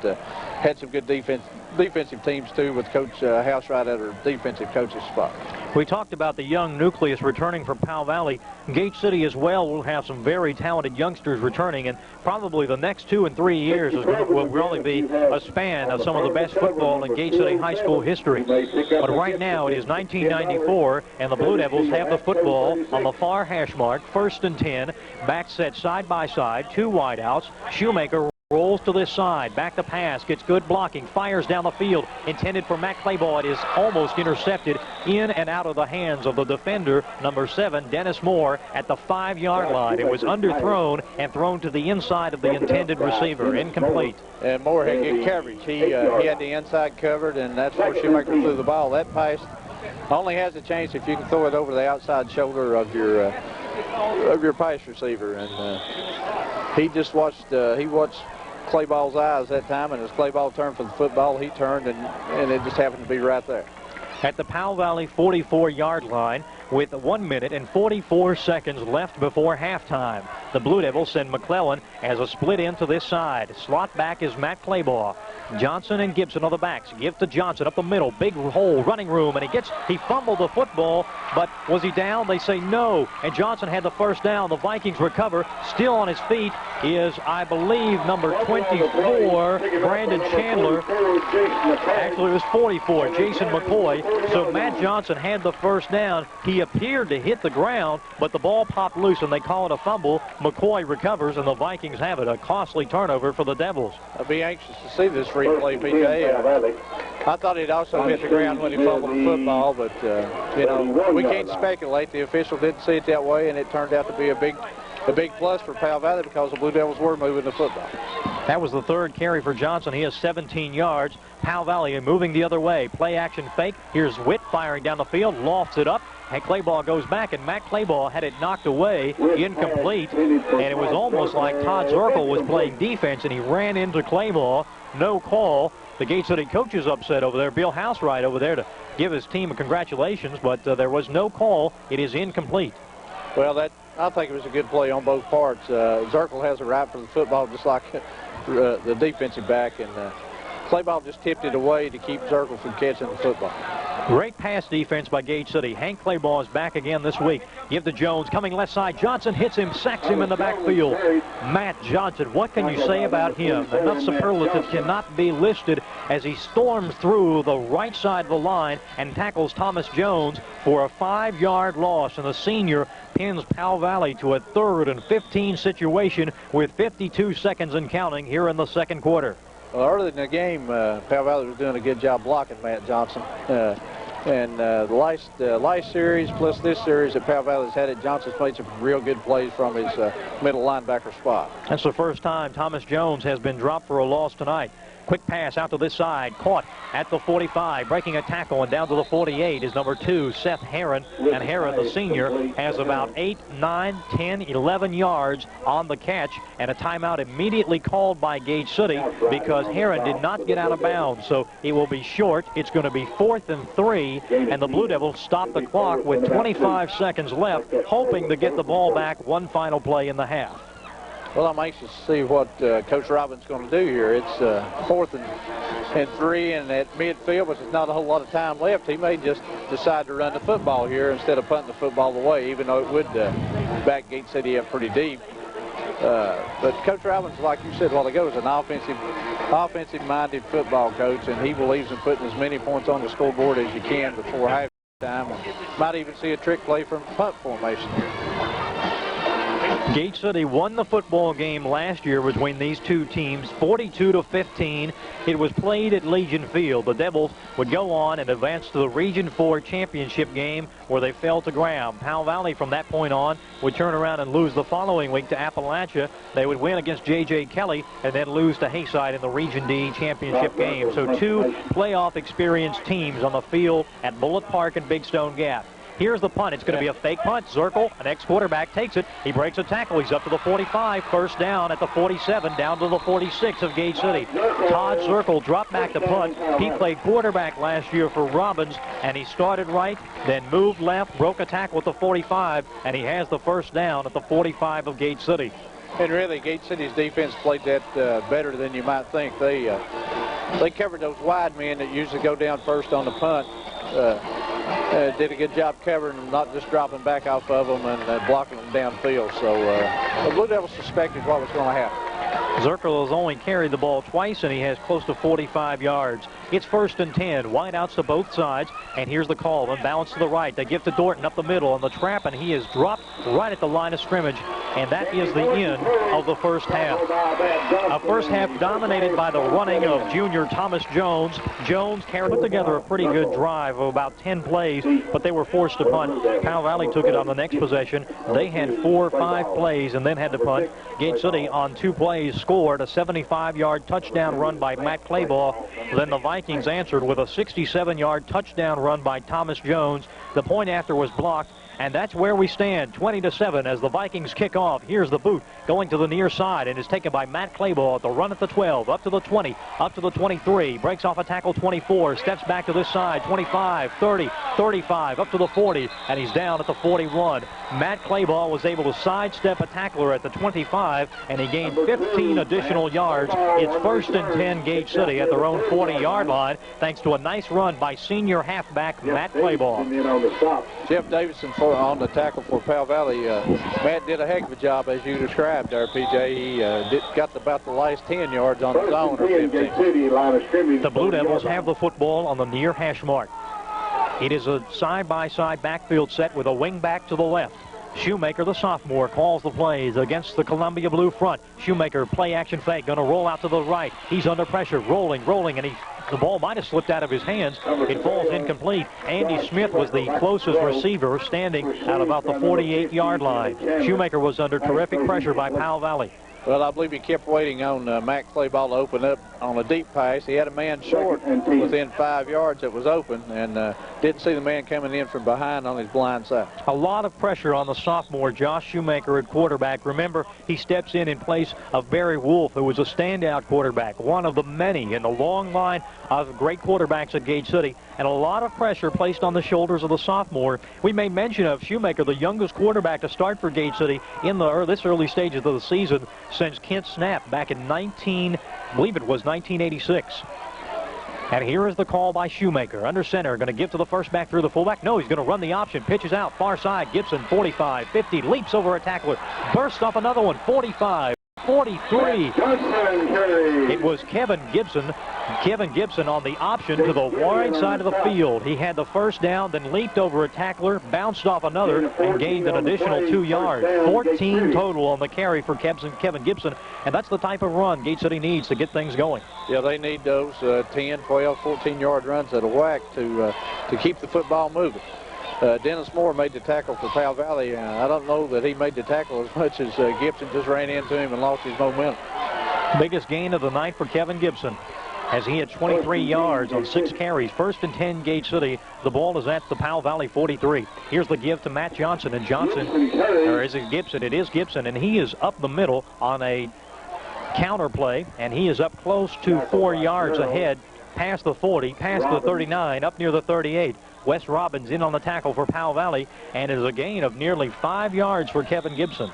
had some good defensive teams too, with Coach Housewright at our defensive coach's spot. We talked about the young nucleus returning from Powell Valley. Gate City as well will have some very talented youngsters returning, and probably the next 2 and 3 years will really be a span of some of the best football in Gate City High School history. But right now it is 1994, and the Blue Devils have the football on the far hash mark, 1st and 10, back set side by side, 2 wideouts. Shoemaker rolls to this side, back to pass, gets good blocking, fires down the field, intended for Matt Claybaugh. It is almost intercepted in and out of the hands of the defender, number 7, Dennis Moore, at the 5-yard line. It was underthrown and thrown to the inside of the intended receiver, incomplete. And Moore had good coverage. He had the inside covered, and that's where Shoemaker threw the ball. That pass only has a chance if you can throw it over the outside shoulder of your pass receiver. And he just watched Clayball's eyes that time, and as Clayball turned for the football, he turned, and it just happened to be right there. At the Powell Valley 44-yard line with 1 minute and 44 seconds left before halftime. The Blue Devils send McClellan as a split into this side. Slot back is Matt Claybaugh. Johnson and Gibson are the backs. Give to Johnson up the middle. Big hole, running room, and he fumbled the football, but was he down? They say no, and Johnson had the first down. The Vikings recover. Still on his feet is, I believe, number 24, Brandon Chandler. Actually, it was 44, Jason McCoy. So Matt Johnson had the first down. He appeared to hit the ground, but the ball popped loose, and they call it a fumble. McCoy recovers, and the Vikings have it. A costly turnover for the Devils. I'll be anxious to see this replay, PJ. I thought he'd also hit the ground when he fumbled the football, but, you know, we can't speculate. The official didn't see it that way, and it turned out to be a big plus for Powell Valley because the Blue Devils were moving the football. That was the 3rd carry for Johnson. He has 17 yards. Powell Valley moving the other way. Play action fake. Here's Witt firing down the field, lofts it up. And Claybaugh goes back, and Matt Claybaugh had it knocked away, incomplete. And it was almost like Todd Zirkle was playing defense, and he ran into Claybaugh. No call. The Gate City coach is upset over there. Bill Housewright over there to give his team a congratulations, but there was no call. It is incomplete. Well, I think it was a good play on both parts. Zirkle has a right for the football just like the defensive back, and Claybaugh just tipped it away to keep Zirkle from catching the football. Great pass defense by Gate City. Hank Claybaugh is back again this week. Give to Jones, coming left side. Johnson hits him, sacks him in the backfield. Matt Johnson, what can you say about him? Enough superlatives cannot be listed as he storms through the right side of the line and tackles Thomas Jones for a 5-yard loss. And the senior pins Powell Valley to a 3rd and 15 situation with 52 seconds and counting here in the 2nd quarter. Well, early in the game, Powell Valley was doing a good job blocking Matt Johnson. And the last series plus this series that Powell Valley's had it, Johnson's made some real good plays from his middle linebacker spot. That's the first time Thomas Jones has been dropped for a loss tonight. Quick pass out to this side, caught at the 45, breaking a tackle, and down to the 48 is number 2, Seth Herron. And Herron, the senior, has about 8, 9, 10, 11 yards on the catch, and a timeout immediately called by Gate City because Herron did not get out of bounds. So it will be short. It's going to be 4th and 3, and the Blue Devils stop the clock with 25 seconds left, hoping to get the ball back one final play in the half. Well, I'm anxious to see what Coach Robbins is going to do here. It's 4th and 3, and at midfield, but there's not a whole lot of time left. He may just decide to run the football here instead of punting the football away, even though it would back Gate City up pretty deep. But Coach Robbins, like you said a while ago, is an offensive-minded football coach, and he believes in putting as many points on the scoreboard as you can before halftime. Might even see a trick play from punt formation. Gate City won the football game last year between these two teams, 42-15. It was played at Legion Field. The Devils would go on and advance to the Region 4 championship game where they fell to ground. Powell Valley from that point on would turn around and lose the following week to Appalachia. They would win against J.J. Kelly and then lose to Hayside in the Region D championship game. So 2 playoff experienced teams on the field at Bullitt Park and Big Stone Gap. Here's the punt. It's going to be a fake punt. Zirkle, an ex-quarterback, takes it. He breaks a tackle. He's up to the 45. First down at the 47, down to the 46 of Gate City. Todd Zirkle dropped back to punt. He played quarterback last year for Robbins, and he started right, then moved left, broke a tackle at the 45, and he has the first down at the 45 of Gate City. And really, Gate City's defense played that better than you might think. They covered those wide men that usually go down first on the punt. did a good job covering them, not just dropping back off of them and blocking them downfield. So the Blue Devils suspected what was going to happen. Zirkel has only carried the ball twice, and he has close to 45 yards. It's 1st and 10. Wideouts to both sides, and here's the call. Unbalanced to the right. They give to Dorton up the middle on the trap, and he is dropped right at the line of scrimmage, and that is the end of the first half. A first half dominated by the running of junior Thomas Jones. Jones put together a pretty good drive of about 10 plays, but they were forced to punt. Powell Valley took it on the next possession. They had 4 or 5 plays and then had to punt. Gate City on 2 plays scored a 75-yard touchdown run by Matt Clayball. Then the Vikings answered with a 67-yard touchdown run by Thomas Jones. The point after was blocked, and that's where we stand, 20-7 as the Vikings kick off. Here's the boot going to the near side, and is taken by Matt Clayball at the run at the 12, up to the 20, up to the 23, breaks off a tackle 24, steps back to this side, 25, 30, 35, up to the 40, and he's down at the 41. Matt Clayball was able to sidestep a tackler at the 25, and he gained 15 additional yards. It's 1st and 10 Gage City at their own 40-yard line, thanks to a nice run by senior halfback Matt Clayball. Jeff Davidson on the tackle for Powell Valley. Matt did a heck of a job, as you described there, PJ. He got about the last 10 yards on his own. The Blue Devils have the football on the near hash mark. It is a side-by-side backfield set with a wing back to the left. Shoemaker, the sophomore, calls the plays against the Columbia Blue front. Shoemaker, play action fake, going to roll out to the right. He's under pressure, rolling, and the ball might have slipped out of his hands. It falls incomplete. Andy Smith was the closest receiver, standing at about the 48-yard line. Shoemaker was under terrific pressure by Powell Valley. Well, I believe he kept waiting on Matt Clayball to open up on a deep pass. He had a man short within 5 yards that was open, and didn't see the man coming in from behind on his blind side. A lot of pressure on the sophomore Josh Shoemaker at quarterback. Remember, he steps in place of Barry Wolf, who was a standout quarterback, one of the many in the long line of great quarterbacks at Gage City, and a lot of pressure placed on the shoulders of the sophomore. We made mention of Shoemaker, the youngest quarterback to start for Gage City in this early stages of the season since Kent Snap back in I believe it was 1986. And here is the call by Shoemaker. Under center, going to give to the first back through the fullback. No, he's going to run the option. Pitches out, far side. Gibson, 45, 50, leaps over a tackler. Bursts off another one, 45, 43. It was Kevin Gibson. Kevin Gibson on the option to the wide side of the field. He had the first down, then leaped over a tackler, bounced off another, and gained an additional 2 yards. 14 total on the carry for Kevin Gibson, and that's the type of run Gate City needs to get things going. Yeah, they need those 10, 12, 14-yard runs at a whack to keep the football moving. Dennis Moore made the tackle for Powell Valley, and I don't know that he made the tackle as much as Gibson just ran into him and lost his momentum. Biggest gain of the night for Kevin Gibson, as he had 23 yards on 6 carries. 1st and 10 Gage City. The ball is at the Powell Valley 43. Here's the give to Matt Johnson, and Johnson, or is it Gibson? It is Gibson, and he is up the middle on a counter play, and he is up close to 4 yards ahead, past the 40, past the 39, up near the 38. Wes Robbins in on the tackle for Powell Valley, and it is a gain of nearly 5 yards for Kevin Gibson.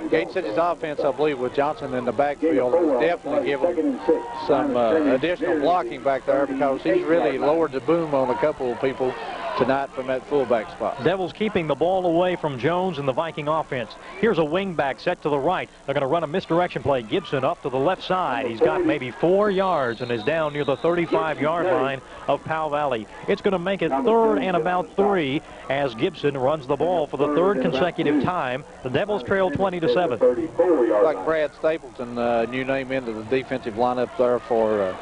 Gate City's offense, I believe, with Johnson in the backfield, definitely given some additional blocking back there, because he's really lowered the boom on a couple of people tonight from that fullback spot. Devils keeping the ball away from Jones and the Viking offense. Here's a wingback set to the right. They're going to run a misdirection play. Gibson up to the left side. He's got maybe 4 yards and is down near the 35-yard line of Powell Valley. It's going to make it 3rd and about 3 as Gibson runs the ball for the 3rd consecutive time. The Devils trail 20-7. Like Brad Stapleton, new name into the defensive lineup there for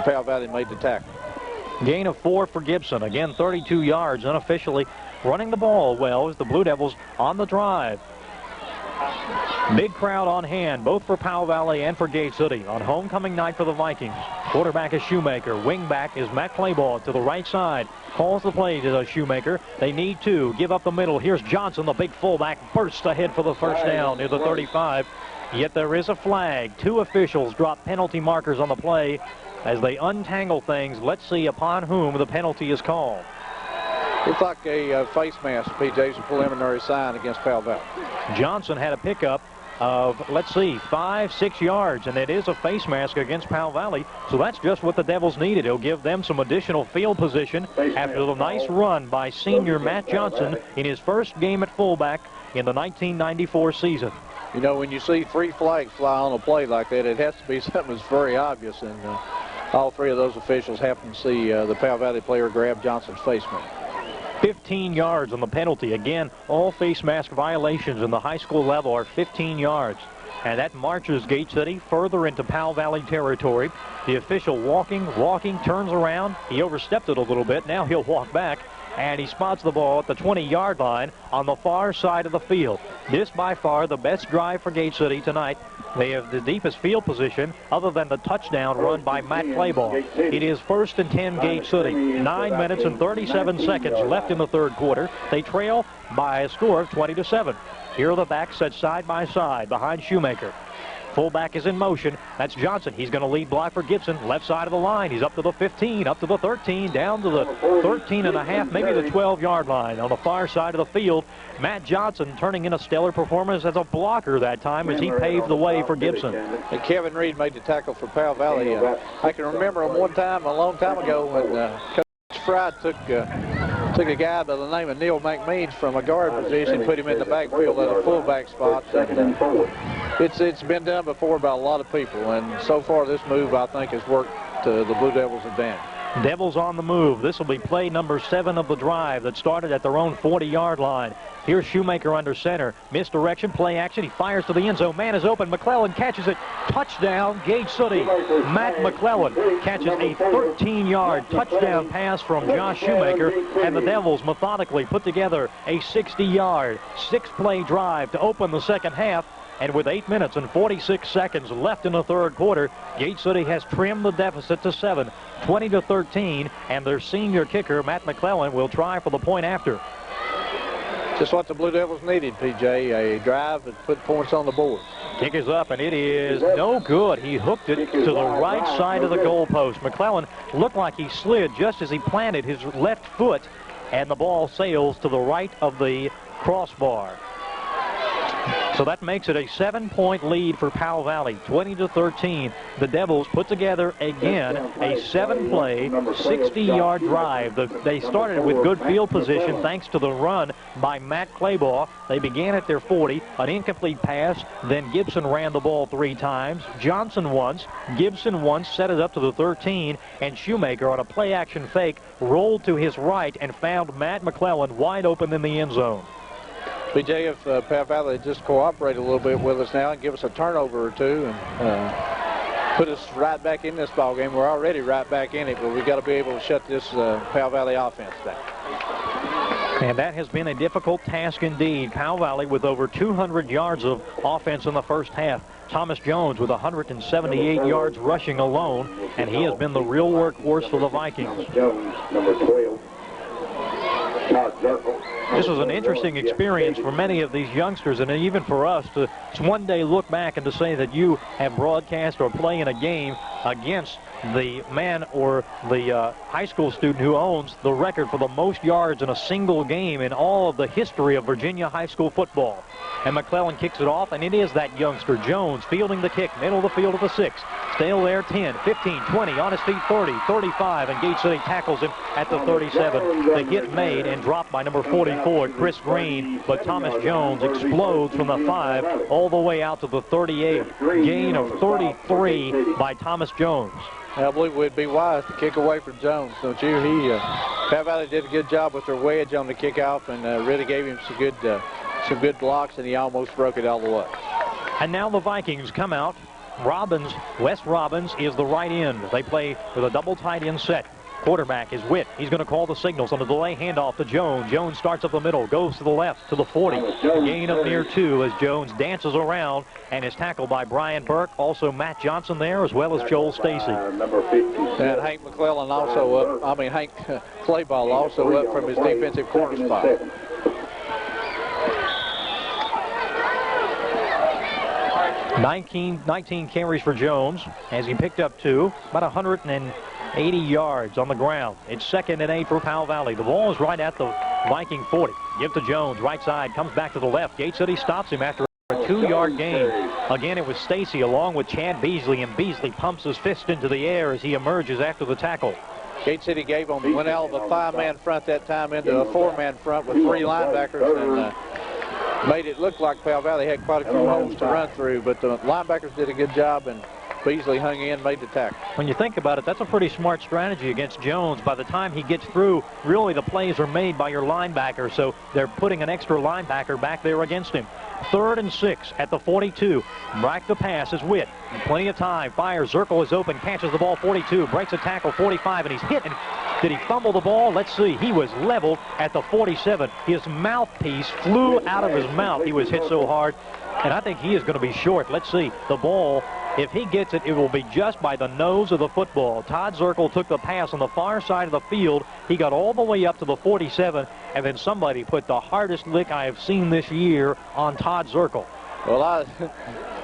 Powell Valley, made the tackle. Gain of 4 for Gibson. Again, 32 yards unofficially. Running the ball well as the Blue Devils on the drive. Big crowd on hand, both for Powell Valley and for Gate City on homecoming night for the Vikings. Quarterback is Shoemaker. Wingback is Matt Clayball to the right side. Calls the play to Shoemaker. They need to give up the middle. Here's Johnson, the big fullback, bursts ahead for the first down near the 35. Yet there is a flag. 2 officials drop penalty markers on the play. As they untangle things, let's see upon whom the penalty is called. Looks like a face mask, PJ's a preliminary sign against Powell Valley. Johnson had a pickup of, let's see, 5-6 yards, and it is a face mask against Powell Valley, so that's just what the Devils needed. It'll give them some additional field position after the nice run by senior Matt Johnson in his first game at fullback in the 1994 season. You know, when you see 3 flags fly on a play like that, it has to be something that's very obvious, and all 3 of those officials happen to see the Powell Valley player grab Johnson's face mask. 15 yards on the penalty. Again, all face mask violations in the high school level are 15 yards. And that marches Gate City further into Powell Valley territory. The official walking, turns around. He overstepped it a little bit. Now he'll walk back, and he spots the ball at the 20-yard line on the far side of the field. This by far the best drive for Gate City tonight. They have the deepest field position other than the touchdown run by Matt Clayball. It is 1st and 10 Gate City. 9 minutes and 37 seconds left in the third quarter. They trail by a score of 20-7. Here are the backs set side by side behind Shoemaker. Fullback is in motion. That's Johnson. He's going to lead block for Gibson. Left side of the line. He's up to the 15, up to the 13, down to the 13.5, maybe the 12-yard line on the far side of the field. Matt Johnson turning in a stellar performance as a blocker that time as he paved the way for Gibson. And Kevin Reed made the tackle for Powell Valley. I can remember him one time, a long time ago, when Coach Fry took a guy by the name of Neil McMeans from a guard position, put him in the backfield at a fullback spot. And, it's been done before by a lot of people, and so far this move, I think, has worked to the Blue Devils' advantage. Devils on the move. This will be play number 7 of the drive that started at their own 40-yard line. Here's Shoemaker under center. Misdirection, play action. He fires to the end zone. Man is open. McClellan catches it. Touchdown, Gate City. Matt McClellan catches a 13-yard touchdown pass from Josh Shoemaker, and the Devils methodically put together a 60-yard, 6-play drive to open the second half. And with 8 minutes and 46 seconds left in the third quarter, Gate City has trimmed the deficit to 7, 20-13, and their senior kicker, Matt McClellan, will try for the point after. Just what the Blue Devils needed, P.J., a drive that put points on the board. Kick is up, and it is no good. He hooked it to the right side of the goalpost. McClellan looked like he slid just as he planted his left foot, and the ball sails to the right of the crossbar. So that makes it a 7-point lead for Powell Valley, 20-13. The Devils put together again a 7-play, 60-yard drive. They started with good field position thanks to the run by Matt Claybaugh. They began at their 40, an incomplete pass. Then Gibson ran the ball 3 times. Johnson once, Gibson once, set it up to the 13, and Shoemaker on a play-action fake rolled to his right and found Matt McClellan wide open in the end zone. BJ, if Powell Valley just cooperate a little bit with us now and give us a turnover or two and put us right back in this ball game. We're already right back in it, but we've got to be able to shut this Powell Valley offense down. And that has been a difficult task indeed. Powell Valley with over 200 yards of offense in the first half. Thomas Jones with 178 yards rushing alone, and he has been the real workhorse for the Vikings. Jones, number 12. This was an interesting experience for many of these youngsters, and even for us to one day look back and to say that you have broadcast or play in a game against the man or the high school student who owns the record for the most yards in a single game in all of the history of Virginia high school football. And McClellan kicks it off, and it is that youngster, Jones, fielding the kick, middle of the field at the 6. Still there, 10, 15, 20, on his feet, 30, 35, and Gate City tackles him at the 37. The hit made and dropped by number 44, Chris Green, but Thomas Jones explodes from the 5 all the way out to the 38. Gain of 33 by Thomas Jones. I believe we'd be wise to kick away from Jones, don't you? Powell Valley did a good job with their wedge on the kickoff and really gave him some good blocks, and he almost broke it all the way. And now the Vikings come out. Wes Robbins is the right end. They play with a double tight end set. Quarterback is Witt. He's going to call the signals on the delay handoff to Jones. Jones starts up the middle, goes to the left to the 40. Gain of near 2 as Jones dances around and is tackled by Brian Burke. Also Matt Johnson there, as well as Joel Stacy. And Hank McClellan also up. Hank Clayball also up from his defensive corner spot. 19 carries for Jones as he picked up 2, about 180 yards on the ground. It's 2nd and 8 for Powell Valley. The ball is right at the Viking 40. Give to Jones, right side, comes back to the left. Gate City stops him after A 2-yard gain. Again, it was Stacy along with Chad Beasley, and Beasley pumps his fist into the air as he emerges after the tackle. Gate City went out of a 5-man front that time into a 4-man front with 3 linebackers and made it look like Powell Valley had quite a few holes to run through, but the linebackers did a good job, and Beasley hung in, made the tackle. When you think about it, that's a pretty smart strategy against Jones. By the time he gets through, really the plays are made by your linebacker, so they're putting an extra linebacker back there against him. 3rd and 6 at the 42. Back the pass is Witt. Plenty of time. Fires. Zirkle is open. Catches the ball. 42. Breaks a tackle. 45. And he's hit. And did he fumble the ball? Let's see. He was leveled at the 47. His mouthpiece flew out of his mouth. He was hit so hard. And I think he is going to be short. Let's see. The ball, if he gets it, it will be just by the nose of the football. Todd Zirkle took the pass on the far side of the field. He got all the way up to the 47, and then somebody put the hardest lick I have seen this year on Todd Zirkle. Well,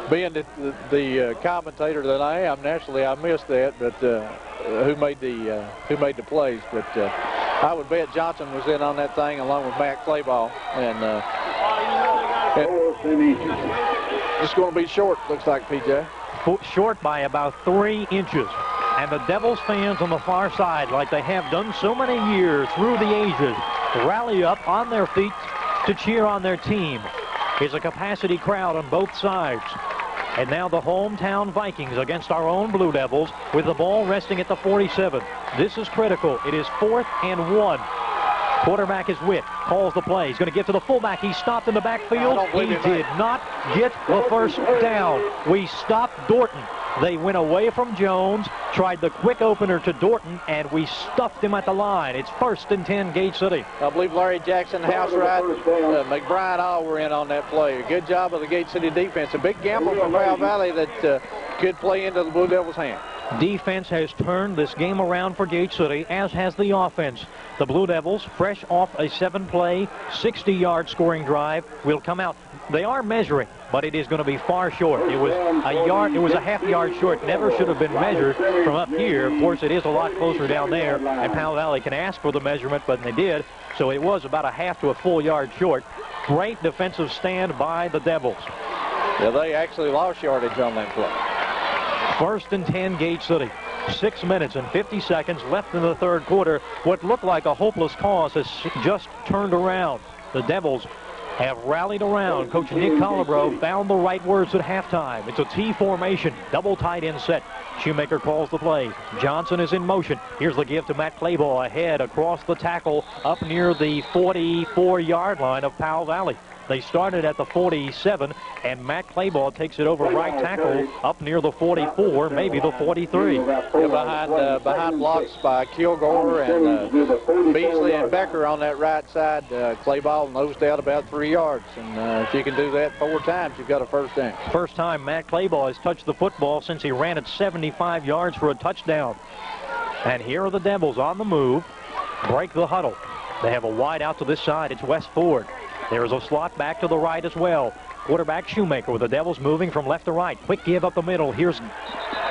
being the commentator that I am, naturally I missed that, but who made the plays? But I would bet Johnson was in on that thing along with Matt Clayball, and it's going to be short, looks like, PJ. Short by about 3 inches. And the Devils fans on the far side, like they have done so many years through the ages, rally up on their feet to cheer on their team. It's a capacity crowd on both sides. And now the hometown Vikings against our own Blue Devils with the ball resting at the 47. This is critical. It is 4th and 1. Quarterback is Witt. Calls the play. He's going to get to the fullback. He stopped in the backfield. He did not get the first down. We stopped Dorton. They went away from Jones, tried the quick opener to Dorton, and we stuffed him at the line. It's 1st and 10, Gate City. I believe Larry Jackson, Housewright, McBride, all were in on that play. A good job of the Gate City defense. A big gamble from Powell Valley that could play into the Blue Devils' hand. Defense has turned this game around for Gate City, as has the offense. The Blue Devils, fresh off a 7-play, 60-yard scoring drive, will come out. They are measuring, but it is going to be far short. It was a half-yard short. Never should have been measured from up here. Of course, it is a lot closer down there, and Powell Valley can ask for the measurement, but they did. So it was about a half to a full yard short. Great defensive stand by the Devils. Yeah, they actually lost yardage on that play. 1st and 10, Gate City. 6 minutes and 50 seconds left in the 3rd quarter. What looked like a hopeless cause has just turned around. The Devils have rallied around. Coach Nick Colabro found the right words at halftime. It's a T formation, double tight end set. Shoemaker calls the play. Johnson is in motion. Here's the give to Matt Clayball ahead across the tackle up near the 44-yard line of Powell Valley. They started at the 47, and Matt Clayball takes it over right tackle up near the 44, maybe the 43. Behind blocks by Kilgore and Beasley and Becker on that right side. Clayball nosed out about 3 yards, and if you can do that 4 times, you've got a first down. First time Matt Clayball has touched the football since he ran it 75 yards for a touchdown. And here are the Devils on the move. Break the huddle. They have a wide out to this side. It's West Ford. There's a slot back to the right as well. Quarterback Shoemaker with the Devils moving from left to right. Quick give up the middle. Here's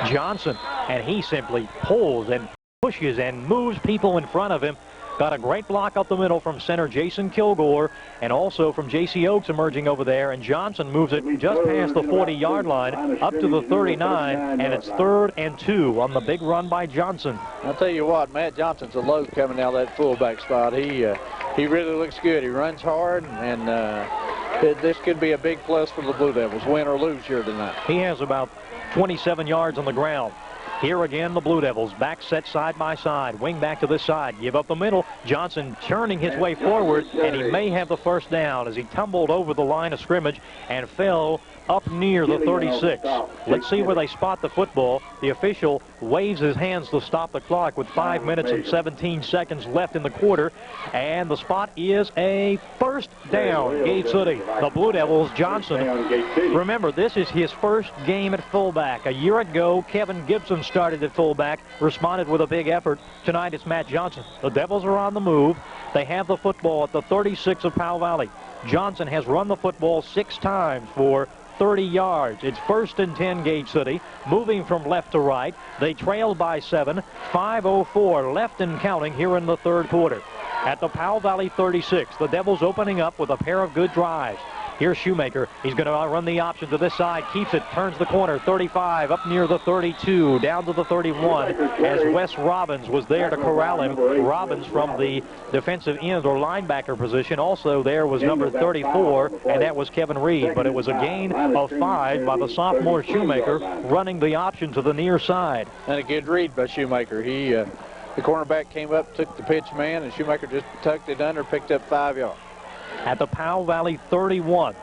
Johnson, and he simply pulls and pushes and moves people in front of him. Got a great block up the middle from center Jason Kilgore, and also from J.C. Oakes emerging over there. And Johnson moves it just past the 40-yard line up to the 39, and it's 3rd and 2 on the big run by Johnson. I'll tell you what, Matt Johnson's a load coming out of that fullback spot. He really looks good. He runs hard, and this could be a big plus for the Blue Devils, win or lose here tonight. He has about 27 yards on the ground. Here again, the Blue Devils back set side by side. Wing back to this side. Give up the middle. Johnson churning his way forward, and he may have the first down as he tumbled over the line of scrimmage and fell up near the 36. Let's see where they spot the football. The official waves his hands to stop the clock with 5 minutes and 17 seconds left in the quarter. And the spot is a first down, Gate City. The Blue Devils, Johnson. Remember, this is his first game at fullback. A year ago, Kevin Gibson started at fullback, responded with a big effort. Tonight, it's Matt Johnson. The Devils are on the move. They have the football at the 36 of Powell Valley. Johnson has run the football 6 times for 30 yards. It's 1st and 10, Gate City. Moving from left to right. They trail by 7. 5:04 left and counting here in the 3rd quarter. At the Powell Valley 36, the Devils opening up with a pair of good drives. Here's Shoemaker. He's going to run the option to this side, keeps it, turns the corner, 35, up near the 32, down to the 31, as Wes Robbins was there to corral him. Robbins from the defensive end or linebacker position. Also there was number 34, and that was Kevin Reed. But it was a gain of 5 by the sophomore Shoemaker, running the option to the near side. And a good read by Shoemaker. The cornerback came up, took the pitch man, and Shoemaker just tucked it under, picked up 5 yards. At the Powell Valley 31.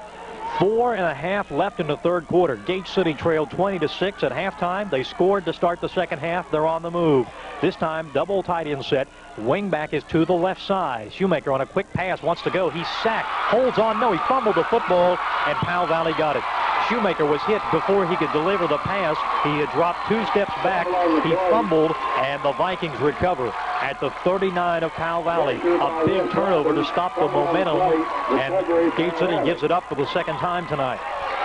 4.5 left in the third quarter. Gate City trailed 20-6 at halftime. They scored to start the second half. They're on the move. This time, double tight end set. Wingback is to the left side. Shoemaker on a quick pass wants to go. He's sacked. Holds on. No, he fumbled the football, and Powell Valley got it. Shoemaker was hit before he could deliver the pass. He had dropped 2 steps back. He fumbled, and the Vikings recover at the 39 of Powell Valley. A big turnover to stop the momentum, and Gate City gives it up for the second time tonight.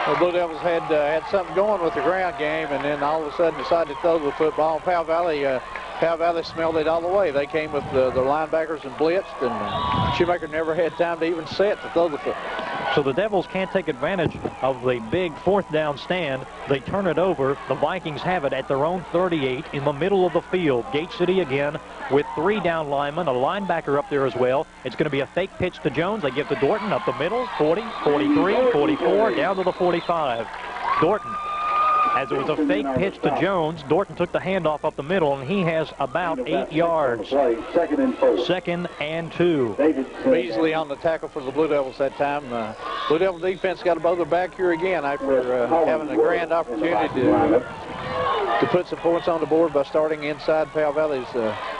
The Blue Devils had something going with the ground game, and then all of a sudden decided to throw the football. Powell Valley smelled it all the way. They came with the linebackers and blitzed, and Shoemaker never had time to even set to throw the football. So the Devils can't take advantage of the big fourth down stand. They turn it over. The Vikings have it at their own 38 in the middle of the field. Gate City again with 3 down linemen, a linebacker up there as well. It's going to be a fake pitch to Jones. They give to Dorton up the middle, 40, 43, 44, down to the 45. Dorton, as it was a fake pitch to Jones, Dorton took the handoff up the middle, and he has about 8 yards. Second and 2. Beasley on the tackle for the Blue Devils that time. Blue Devil defense got a bowler back here again after having a grand opportunity to put some points on the board by starting inside Powell Valley's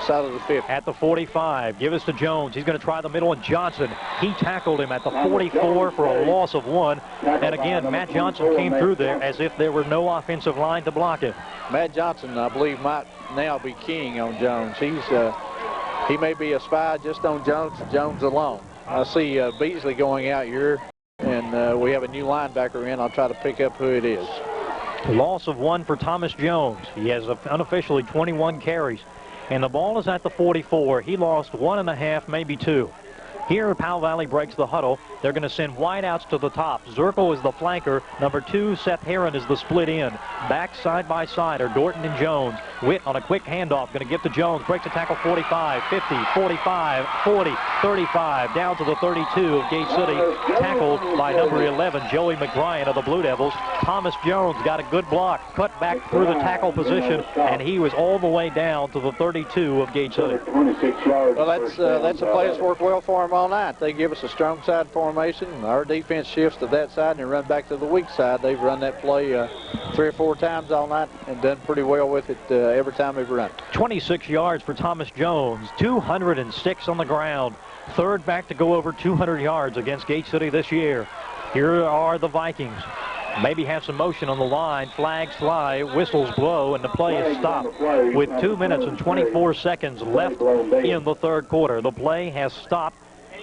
side of the 50. At the 45, give us to Jones. He's going to try the middle, and Johnson, he tackled him at the 44 for a loss of 1. And again, Matt Johnson came through there as if there were no offensive line to block it. Matt Johnson, I believe, might now be king on Jones. He may be a spy just on Jones alone. I see Beasley going out here, and we have a new linebacker in. I'll try to pick up who it is. Loss of 1 for Thomas Jones. He has unofficially 21 carries. And the ball is at the 44. He lost 1.5, maybe 2. Here, Powell Valley breaks the huddle. They're going to send wideouts to the top. Zirkle is the flanker. Number 2, Seth Heron, is the split end. Back side by side are Dorton and Jones. Witt on a quick handoff. Going to give to Jones. Breaks a tackle 45, 50, 45, 40, 35. Down to the 32 of Gate City. Tackled by number 11, Joey McBrien of the Blue Devils. Thomas Jones got a good block. Cut back through the tackle position, and he was all the way down to the 32 of Gate City. Well, that's a play that's worked well for him all night. They give us a strong side formation. Our defense shifts to that side and run back to the weak side. They've run that play 3 or 4 times all night and done pretty well with it every time they've run it. 26 yards for Thomas Jones, 206 on the ground. Third back to go over 200 yards against Gate City this year. Here are the Vikings. Maybe have some motion on the line. Flags fly, whistles blow, and the play is stopped with 2 minutes and 24 seconds left in the third quarter. The play has stopped,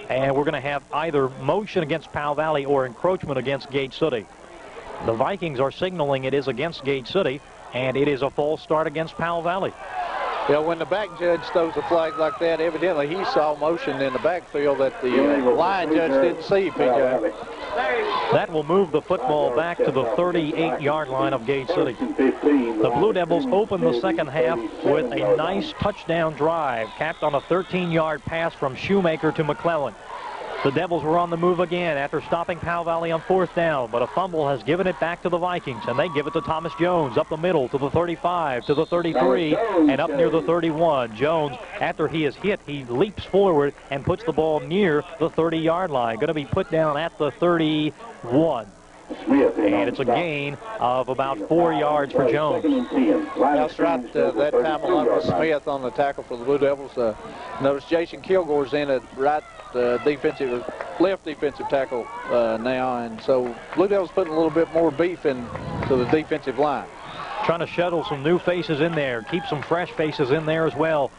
and we're going to have either motion against Powell Valley or encroachment against Gate City. The Vikings are signaling it is against Gate City, and it is a false start against Powell Valley. Yeah, when the back judge throws a flag like that, evidently he saw motion in the backfield that the line judge didn't see, PJ. That will move the football back to the 38-yard line of Gate City. The Blue Devils open the second half with a nice touchdown drive, capped on a 13-yard pass from Shoemaker to McClellan. The Devils were on the move again after stopping Powell Valley on 4th down, but a fumble has given it back to the Vikings, and they give it to Thomas Jones up the middle to the 35, to the 33, and up near the 31. Jones, after he is hit, he leaps forward and puts the ball near the 30-yard line. Going to be put down at the 31. And it's a gain of about 4 yards for Jones. That's right. That time along with Smith on the tackle for the Blue Devils. Notice Jason Kilgore's in at right left defensive tackle now, and so Blue Devils putting a little bit more beef into the defensive line. Trying to shuttle some new faces in there, keep some fresh faces in there as well.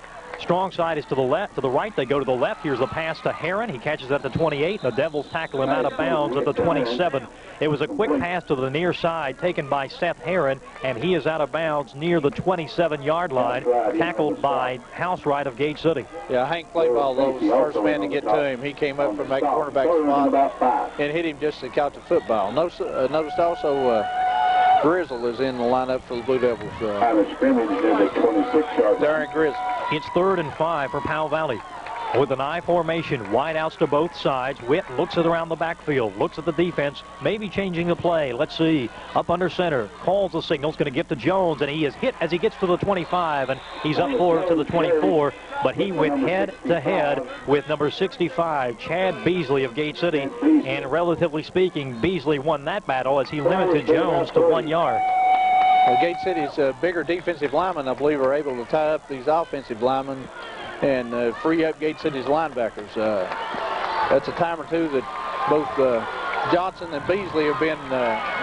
Strong side is to the left, to the right. They go to the left. Here's the pass to Heron. He catches at the 28. The Devils tackle him out of bounds at the 27. It was a quick pass to the near side taken by Seth Heron, and he is out of bounds near the 27-yard line, tackled by Housewright of Gate City. Yeah, Hank Clayball, though, was the first man to get to him. He came up from that cornerback spot and hit him just to catch the football. Noticed also Grizzle is in the lineup for the Blue Devils. Darren Grizzle. It's 3rd and 5 for Powell Valley. With an I formation, wide outs to both sides. Witt looks at around the backfield, looks at the defense, maybe changing the play. Let's see. Up under center, calls the signals, going to give to Jones, and he is hit as he gets to the 25, and he's up forward to the 24, but he went head-to-head with number 65, Chad Beasley of Gate City, and relatively speaking, Beasley won that battle as he limited Jones to 1 yard. Well, Gate City's bigger defensive linemen, I believe, are able to tie up these offensive linemen and free up Gate City's linebackers. That's a time or two that both Johnson and Beasley have been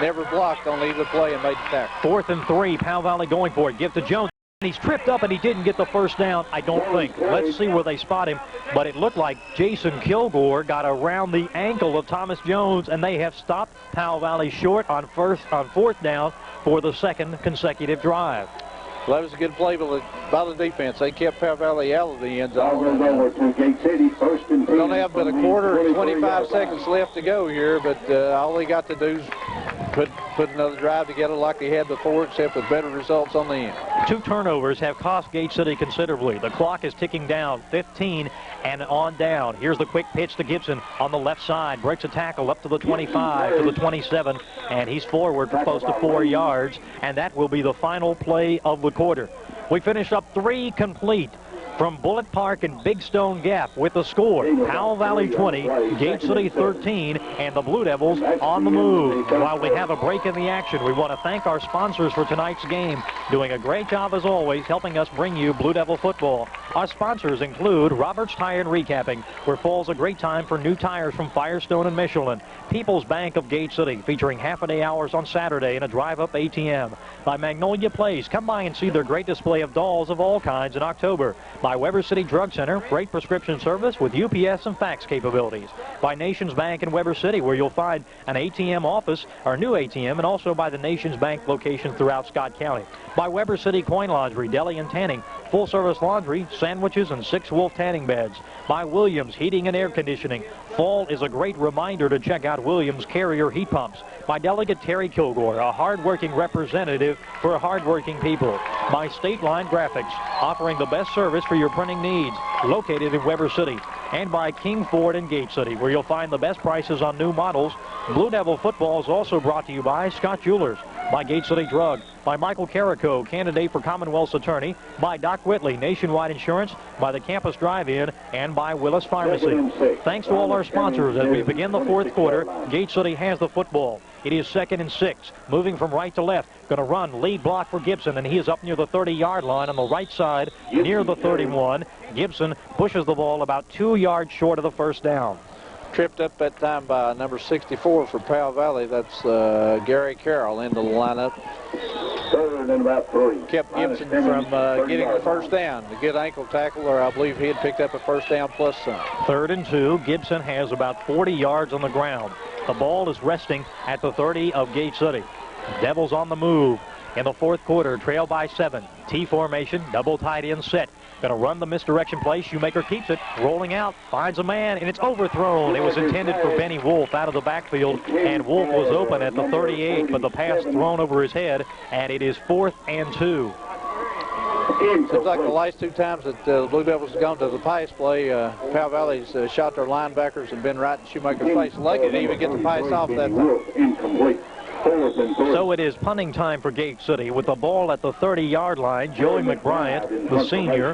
never blocked on either play and made the tackle. 4th and 3, Powell Valley going for it. Give to Jones. He's tripped up and he didn't get the first down, I don't think. Let's see where they spot him. But it looked like Jason Kilgore got around the ankle of Thomas Jones, and they have stopped Powell Valley short on 4th down for the 2nd consecutive drive. Well, that was a good play by the defense. They kept Powell Valley out of the end zone. We don't have but a quarter and 25 seconds left to go here, but all they got to do is put another drive together like they had before, except with better results on the end. 2 turnovers have cost Gate City considerably. The clock is ticking down, 15 and on down. Here's the quick pitch to Gibson on the left side. Breaks a tackle up to the 25, to the 27, and he's forward for close to 4 yards, and that will be the final play of the quarter. We finish up 3 complete from Bullitt Park and Big Stone Gap with the score. Powell Valley 20, Gate City 13, and the Blue Devils on the move. While we have a break in the action, we want to thank our sponsors for tonight's game, doing a great job as always, helping us bring you Blue Devil football. Our sponsors include Roberts Tire and Recapping, where fall's a great time for new tires from Firestone and Michelin. People's Bank of Gate City, featuring half-a-day hours on Saturday and a drive-up ATM. By Magnolia Place, come by and see their great display of dolls of all kinds in October. By Weber City Drug Center, great prescription service with UPS and fax capabilities. By Nations Bank in Weber City, where you'll find an ATM office, our new ATM, and also by the Nations Bank locations throughout Scott County. By Weber City Coin Laundry, Deli and Tanning, full-service laundry, sandwiches, and 6 Wolf tanning beds. By Williams Heating and Air Conditioning. Fall is a great reminder to check out Williams Carrier heat pumps. By Delegate Terry Kilgore, a hard-working representative for hard-working people. By State Line Graphics, offering the best service for your printing needs, located in Weber City. And by King Ford in Gate City, where you'll find the best prices on new models. Blue Devil football is also brought to you by Scott Jewelers, by Gate City Drug, by Michael Carrico, candidate for Commonwealth's attorney, by Doc Whitley, Nationwide Insurance, by the Campus Drive-In, and by Willis Pharmacy. Thanks to all our sponsors as we begin the 4th quarter. Gate City has the football. It is 2nd and 6, moving from right to left. Going to run, lead block for Gibson, and he is up near the 30-yard line on the right side, near the 31. Gibson pushes the ball about 2 yards short of the first down. Tripped up that time by number 64 for Powell Valley. That's Gary Carroll into the lineup. 3rd and about 3. Kept Gibson from getting the first down. A good ankle tackle, or I believe he had picked up a first down plus some. 3rd and 2. Gibson has about 40 yards on the ground. The ball is resting at the 30 of Gate City. Devils on the move in the 4th quarter, trail by 7. T formation, double tight end set. Going to run the misdirection play. Shoemaker keeps it, rolling out, finds a man, and it's overthrown. It was intended for Benny Wolf out of the backfield, and Wolf was open at the 38, but the pass thrown over his head, and it is 4th and 2. Seems like the last 2 times that the Blue Devils have gone to the pass play, Powell Valley's shot their linebackers and been right in Shoemaker's face. Lucky to even get the pass off that time. Incomplete. So it is punting time for Gate City with the ball at the 30-yard line. Joey McBryant, the senior,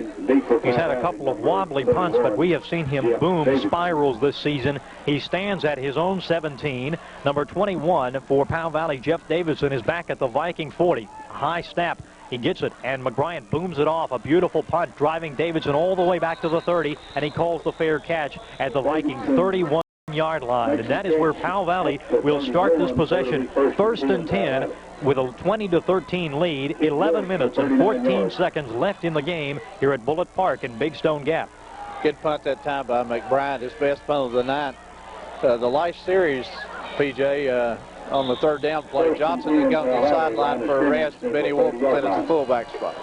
he's had a couple of wobbly punts, but we have seen him boom spirals this season. He stands at his own 17. Number 21 for Powell Valley, Jeff Davidson, is back at the Viking 40. High snap. He gets it, and McBryant booms it off. A beautiful punt, driving Davidson all the way back to the 30, and he calls the fair catch at the Viking 31-yard line. And that is where Powell Valley will start this possession. 1st and 10 with a 20-13 lead. 11 minutes and 14 seconds left in the game here at Bullitt Park in Big Stone Gap. Good punt that time by McBride, his best punt of the night. The life series, PJ, on the third down play, Johnson had gone to the sideline for a rest, and Benny Wolf played at the fullback spot.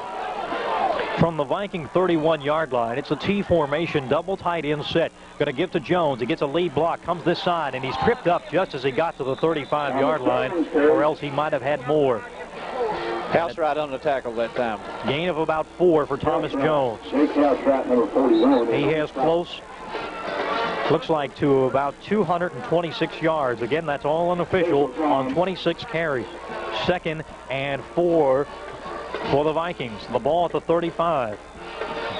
From the Viking 31-yard line, it's a T formation, double tight end set. Going to give to Jones. He gets a lead block, comes this side, and he's tripped up just as he got to the 35-yard line, or else he might have had more. House right on the tackle that time. Gain of about 4 for Thomas Jones. He has close, looks like, to about 226 yards. Again, that's all unofficial on 26 carries. 2nd and 4 for the Vikings. The ball at the 35.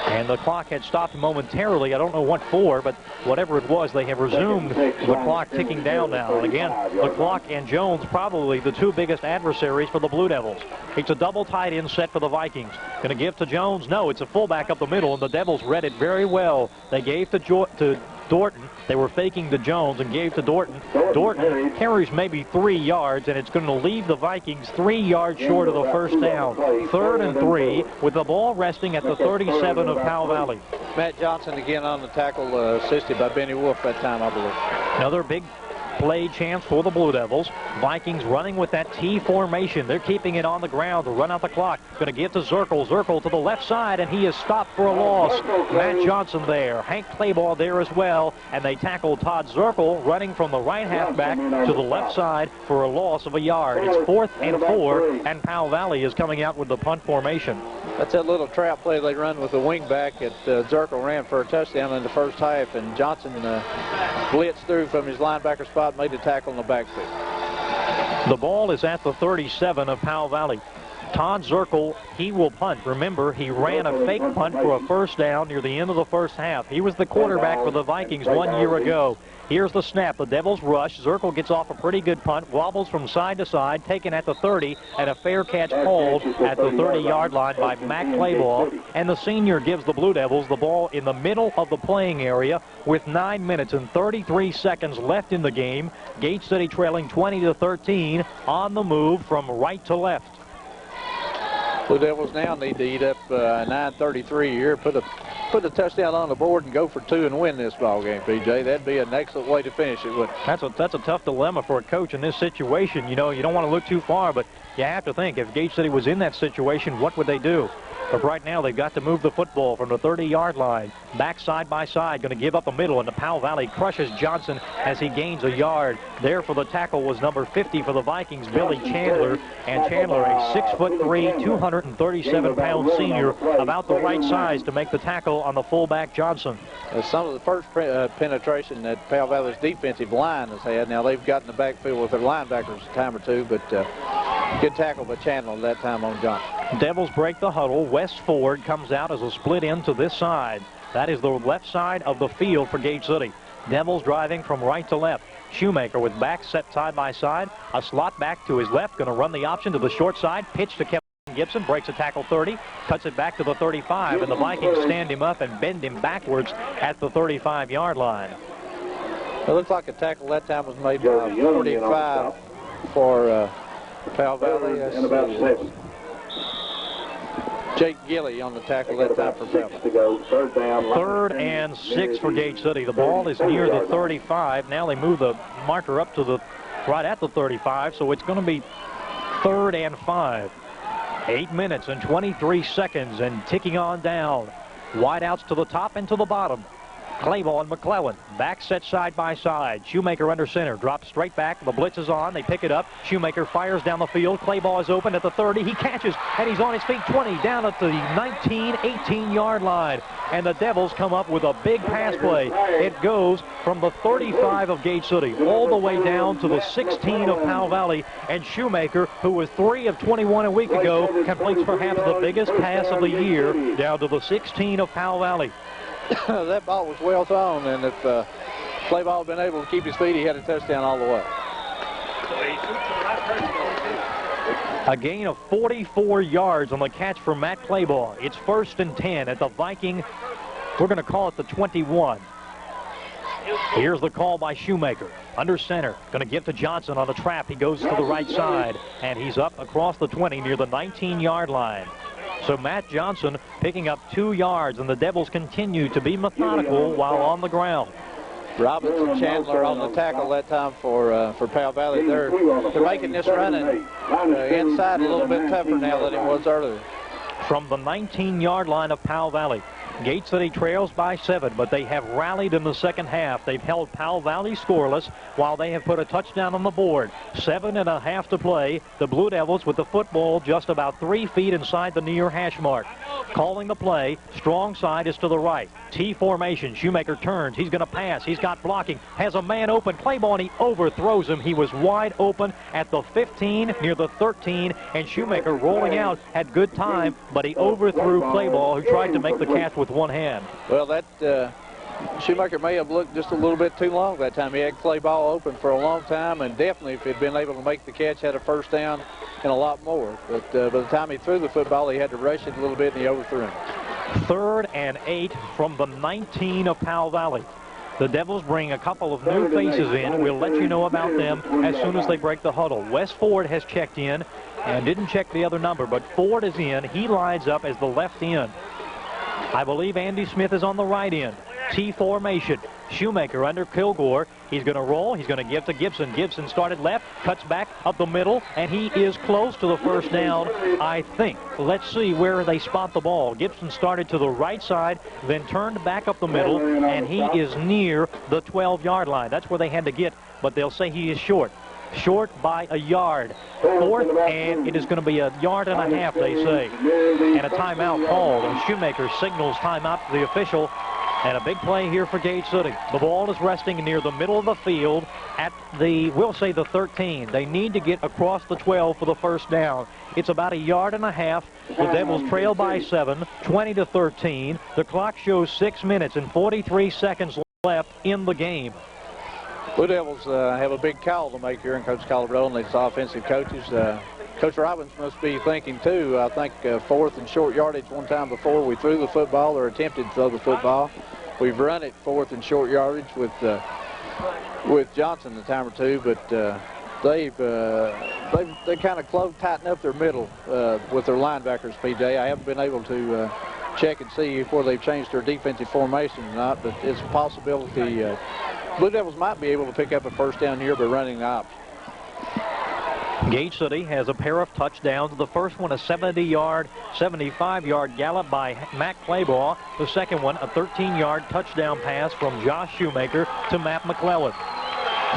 And the clock had stopped momentarily. I don't know what for, but whatever it was, they have resumed the clock ticking down now. And again, the clock and Jones probably the two biggest adversaries for the Blue Devils. It's a double tight end set for the Vikings. Going to give to Jones? No, it's a fullback up the middle, and the Devils read it very well. They gave to Dorton. They were faking to Jones and gave to Dorton. Dorton carries maybe 3 yards, and it's going to leave the Vikings 3 yards short of the first down. 3rd and 3 with the ball resting at the 37 of Powell Valley. Matt Johnson again on the tackle, assisted by Benny Wolf that time, I believe. Another big play chance for the Blue Devils. Vikings running with that T formation. They're keeping it on the ground to run out the clock. Going to give to Zirkle. Zirkle to the left side, and he is stopped for a loss. Matt Johnson there. Hank Clayball there as well. And they tackle Todd Zirkle running from the right halfback to the left side for a loss of a yard. It's 4th and 4, and Powell Valley is coming out with the punt formation. That's that little trap play they run with the wing back that Zirkle ran for a touchdown in the first half, and Johnson blitzed through from his linebacker spot, made a tackle in the backfield. The ball is at the 37 of Powell Valley. Todd Zirkle, he will punt. Remember, he ran a fake punt for a first down near the end of the first half. He was the quarterback for the Vikings 1 year ago. Here's the snap. The Devils rush. Zirkle gets off a pretty good punt, wobbles from side to side, taken at the 30, and a fair catch called at the 30-yard line by Mac Clayball. And the senior gives the Blue Devils the ball in the middle of the playing area with 9 minutes and 33 seconds left in the game. Gate City trailing 20-13 on the move from right to left. Blue Devils now need to eat up 9:33 here, put a touchdown on the board and go for 2 and win this ball game, PJ. That'd be an excellent way to finish it, wouldn't it? That's a tough dilemma for a coach in this situation. You know, you don't want to look too far, but you have to think if Gate City was in that situation, what would they do? But right now, they've got to move the football from the 30-yard line. Back side by side, going to give up the middle, and the Powell Valley crushes Johnson as he gains a yard. There for the tackle was number 50 for the Vikings, Billy Chandler. And Chandler, a 6'3", 237-pound senior, about the right size to make the tackle on the fullback Johnson. Some of the first penetration that Powell Valley's defensive line has had. Now, they've gotten the backfield with their linebackers a time or two, but good tackle by Chandler that time on Johnson. Devils break the huddle. Wes Ford comes out as a split end to this side. That is the left side of the field for Gate City. Devils driving from right to left. Shoemaker with back set side by side. A slot back to his left. Going to run the option to the short side. Pitch to Kevin Gibson. Breaks a tackle 30. Cuts it back to the 35. And the Vikings stand him up and bend him backwards at the 35-yard line. It looks like a tackle that time was made by 45 for Powell Valley. Jake Gilly on the tackle that time for Powell. 3rd and 6 for Gate City. The ball is near the 35. Now they move the marker up to the right at the 35, so it's going to be 3rd and 5. 8 minutes and 23 seconds and ticking on down. Wideouts to the top and to the bottom. Clayball and McClellan, back set side by side. Shoemaker under center, drops straight back. The blitz is on. They pick it up. Shoemaker fires down the field. Clayball is open at the 30. He catches, and he's on his feet 20, down at the 19, 18-yard line. And the Devils come up with a big pass play. It goes from the 35 of Gate City all the way down to the 16 of Powell Valley. And Shoemaker, who was 3 of 21 a week ago, completes perhaps the biggest pass of the year down to the 16 of Powell Valley. That ball was well thrown, and if Clayball had been able to keep his feet, he had a touchdown all the way. A gain of 44 yards on the catch from Matt Clayball. It's 1st and 10 at the Viking. We're going to call it the 21. Here's the call by Shoemaker. under center. Going to give to Johnson on the trap. He goes to the right side, and he's up across the 20 near the 19-yard line. So Matt Johnson picking up 2 yards, and the Devils continue to be methodical while on the ground. Robinson Chandler on the tackle that time for Powell Valley. They're making this running inside a little bit tougher now than it was earlier. From the 19-yard line of Powell Valley, Gate City trails by 7, but they have rallied in the second half. They've held Powell Valley scoreless while they have put a touchdown on the board. 7.5 to play. The Blue Devils with the football just about 3 feet inside the near hash mark. Calling the play. Strong side is to the right. T formation. Shoemaker turns. He's going to pass. He's got blocking. Has a man open. Claiborne, he overthrows him. He was wide open at the 15, near the 13, and Shoemaker rolling out had good time, but he overthrew Claiborne, who tried to make the catch with one hand. Well, that Shoemaker may have looked just a little bit too long that time. He had Claiborne open for a long time, and definitely if he'd been able to make the catch, had a first down and a lot more. But by the time he threw the football, he had to rush it a little bit, and he overthrew him. 3rd and 8 from the 19 of Powell Valley. The Devils bring a couple of new faces in. We'll let you know about them as soon as they break the huddle. Wes Ford has checked in and didn't check the other number, but Ford is in. He lines up as the left end. I believe Andy Smith is on the right end. T formation. Shoemaker under Kilgore. He's going to roll. He's going to give to Gibson. Gibson started left, cuts back up the middle, and he is close to the first down, I think. Let's see where they spot the ball. Gibson started to the right side, then turned back up the middle, and he is near the 12-yard line. That's where they had to get, but they'll say he is short. Short by a yard. 4th, and it is going to be 1.5 yards, they say. And a timeout called, and Shoemaker signals timeout to the official. And a big play here for Gate City. The ball is resting near the middle of the field at the, we'll say the 13. They need to get across the 12 for the first down. It's about 1.5 yards. The Devils trail by 7, 20-13. The clock shows 6 minutes and 43 seconds left in the game. Blue Devils have a big call to make here in Coach Colorado and these offensive coaches. Coach Robbins must be thinking, too. I think 4th and short yardage one time before we threw the football or attempted to throw the football. We've run it 4th and short yardage with Johnson a time or two, but they kind of tighten up their middle with their linebackers, PJ. I haven't been able to check and see whether they've changed their defensive formation or not, but it's a possibility. Blue Devils might be able to pick up a first down here by running the option. Gate City has a pair of touchdowns. The first one, a 75-yard gallop by Matt Claiborne. The second one, a 13-yard touchdown pass from Josh Shoemaker to Matt McClellan.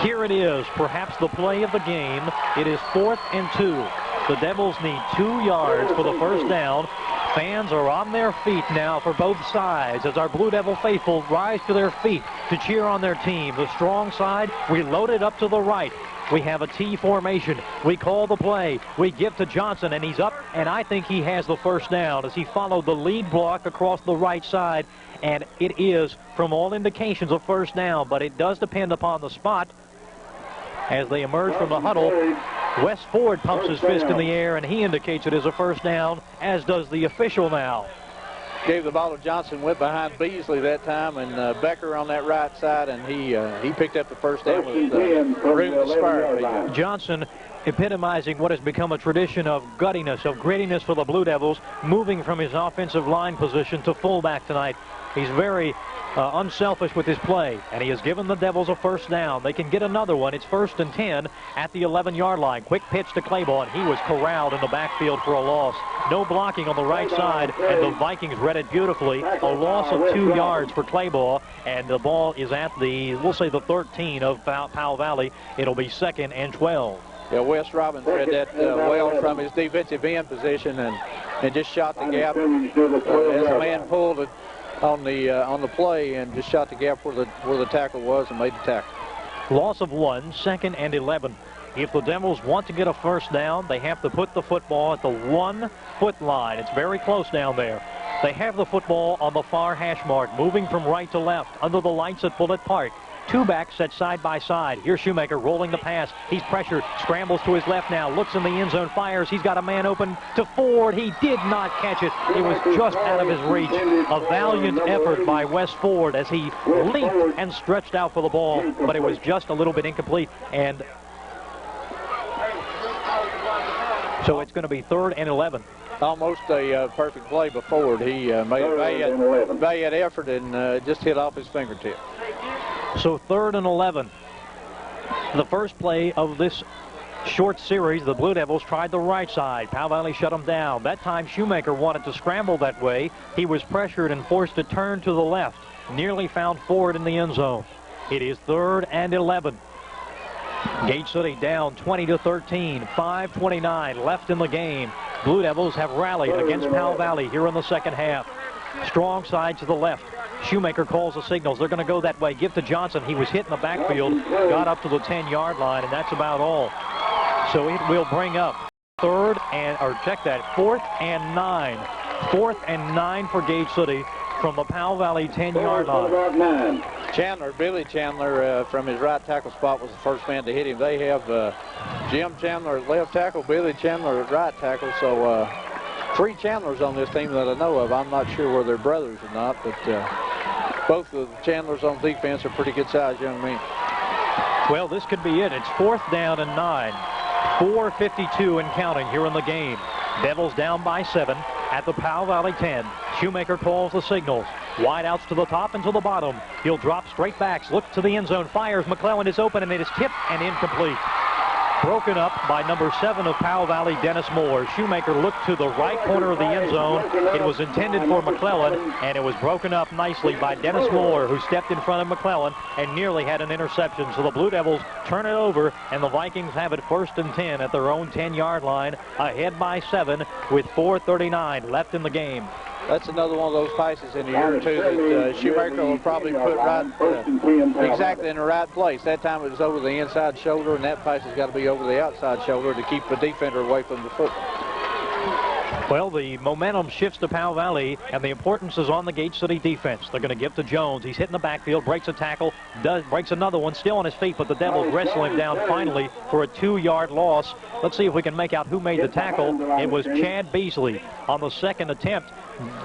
Here it is, perhaps the play of the game. It is 4th and 2. The Devils need 2 yards for the first down. Fans are on their feet now for both sides as our Blue Devil faithful rise to their feet to cheer on their team. The strong side, we load it up to the right. We have a T formation. We call the play. We give to Johnson, and he's up, and I think he has the first down as he followed the lead block across the right side, and it is, from all indications, a first down, but it does depend upon the spot. As they emerge from the huddle, Wes Ford pumps his fist in the air, and he indicates it is a first down, as does the official now. Gave the ball to Johnson, went behind Beasley that time, and Becker on that right side, and he picked up the first down with room to spare. Johnson epitomizing what has become a tradition of guttiness, of grittiness for the Blue Devils, moving from his offensive line position to fullback tonight. He's very unselfish with his play, and he has given the Devils a first down. They can get another one. It's 1st and 10 at the 11-yard line. Quick pitch to Claiborne. He was corralled in the backfield for a loss. No blocking on the right side, and the Vikings read it beautifully. A loss of 2 yards for Claiborne, and the ball is at the, we'll say the 13 of Powell Valley. It'll be 2nd and 12. Yeah, Wes Robbins read that well from his defensive end position and just shot the gap as the man pulled it on the play and just shot the gap where the tackle was and made the tackle. Loss of 1, 2nd and 11. If the Devils want to get a first down, they have to put the football at the 1-foot line. It's very close down there. They have the football on the far hash mark, moving from right to left under the lights at Bullitt Park. Two backs set side by side. Here's Shoemaker rolling the pass. He's pressured, scrambles to his left now, looks in the end zone, fires. He's got a man open to Ford. He did not catch it. It was just out of his reach. A valiant effort by Wes Ford as he leaped and stretched out for the ball, but it was just a little bit incomplete. And so it's going to be 3rd and 11. Almost a perfect play by Ford. He made a valiant effort and just hit off his fingertip. So 3rd and 11. The first play of this short series, the Blue Devils tried the right side. Powell Valley shut them down. That time Shoemaker wanted to scramble that way. He was pressured and forced to turn to the left. Nearly found Ford in the end zone. It is 3rd and 11. Gate City down 20-13. 5:29 left in the game. Blue Devils have rallied against Powell Valley here in the second half. Strong side to the left. Shoemaker calls the signals. They're going to go that way. Give to Johnson. He was hit in the backfield, got up to the 10-yard line, and that's about all. So it will bring up 4th and 9. 4th and 9 for Gate City from the Powell Valley 10-yard line. Billy Chandler from his right tackle spot was the first man to hit him. They have Jim Chandler at left tackle, Billy Chandler at right tackle. So 3 Chandlers on this team that I know of. I'm not sure whether they're brothers or not, but both of the Chandlers on defense are pretty good sized young men. Well, this could be it. It's 4th down and 9. 4:52 and counting here in the game. Devils down by 7 at the Powell Valley 10. Shoemaker calls the signals. Wide outs to the top and to the bottom. He'll drop straight backs, looks to the end zone, fires. McClellan is open, and it is tipped and incomplete. Broken up by number 7 of Powell Valley, Dennis Moore. Shoemaker looked to the right corner of the end zone. It was intended for McClellan, and it was broken up nicely by Dennis Moore, who stepped in front of McClellan and nearly had an interception. So the Blue Devils turn it over, and the Vikings have it 1st and 10 at their own 10-yard line, ahead by 7 with 4:39 left in the game. That's another one of those passes in a year or two that Shoemaker will probably put right exactly in the right place. That time it was over the inside shoulder, and that pass has got to be over the outside shoulder to keep the defender away from the football. Well, the momentum shifts to Powell Valley, and the importance is on the Gate City defense. They're going to give to Jones. He's hitting the backfield, breaks a tackle, breaks another one, still on his feet, but the Devils wrestle him down finally for a 2-yard loss. Let's see if we can make out who made the tackle. It was Chad Beasley on the second attempt.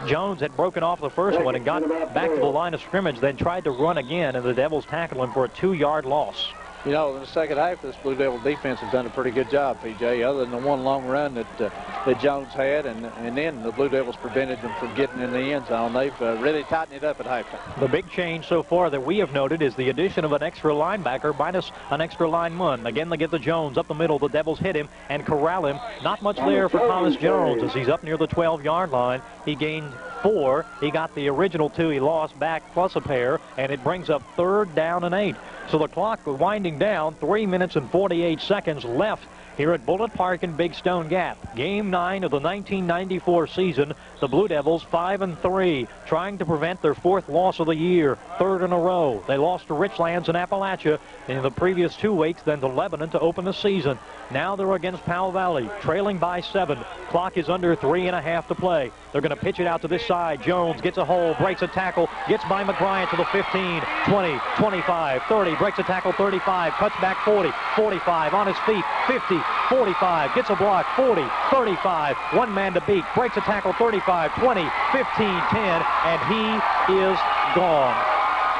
Jones had broken off the first one and got back to the line of scrimmage, then tried to run again, and the Devils tackled him for a 2-yard loss. You know, in the second half, this Blue Devil defense has done a pretty good job, PJ, other than the one long run that Jones had, and then the Blue Devils prevented them from getting in the end zone. They've really tightened it up at halftime. The big change so far that we have noted is the addition of an extra linebacker minus an extra lineman. Again, they get the Jones up the middle. The Devils hit him and corral him. Not much there for Thomas Jones as he's up near the 12-yard line. He gained 4. He got the original 2 he lost back plus a pair, and it brings up 3rd down and 8. So the clock winding down, 3 minutes and 48 seconds left here at Bullitt Park in Big Stone Gap. Game 9 of the 1994 season. The Blue Devils 5-3, trying to prevent their 4th loss of the year, 3rd in a row. They lost to Richlands in Appalachia in the previous 2 weeks, then to Lebanon to open the season. Now they're against Powell Valley, trailing by 7. Clock is under 3.5 to play. They're going to pitch it out to this side. Jones gets a hole, breaks a tackle, gets by McBrien to the 15, 20, 25, 30, breaks a tackle, 35, cuts back 40, 45, on his feet, 50, 45, gets a block, 40, 35, one man to beat, breaks a tackle, 35, 20, 15, 10, and he is gone.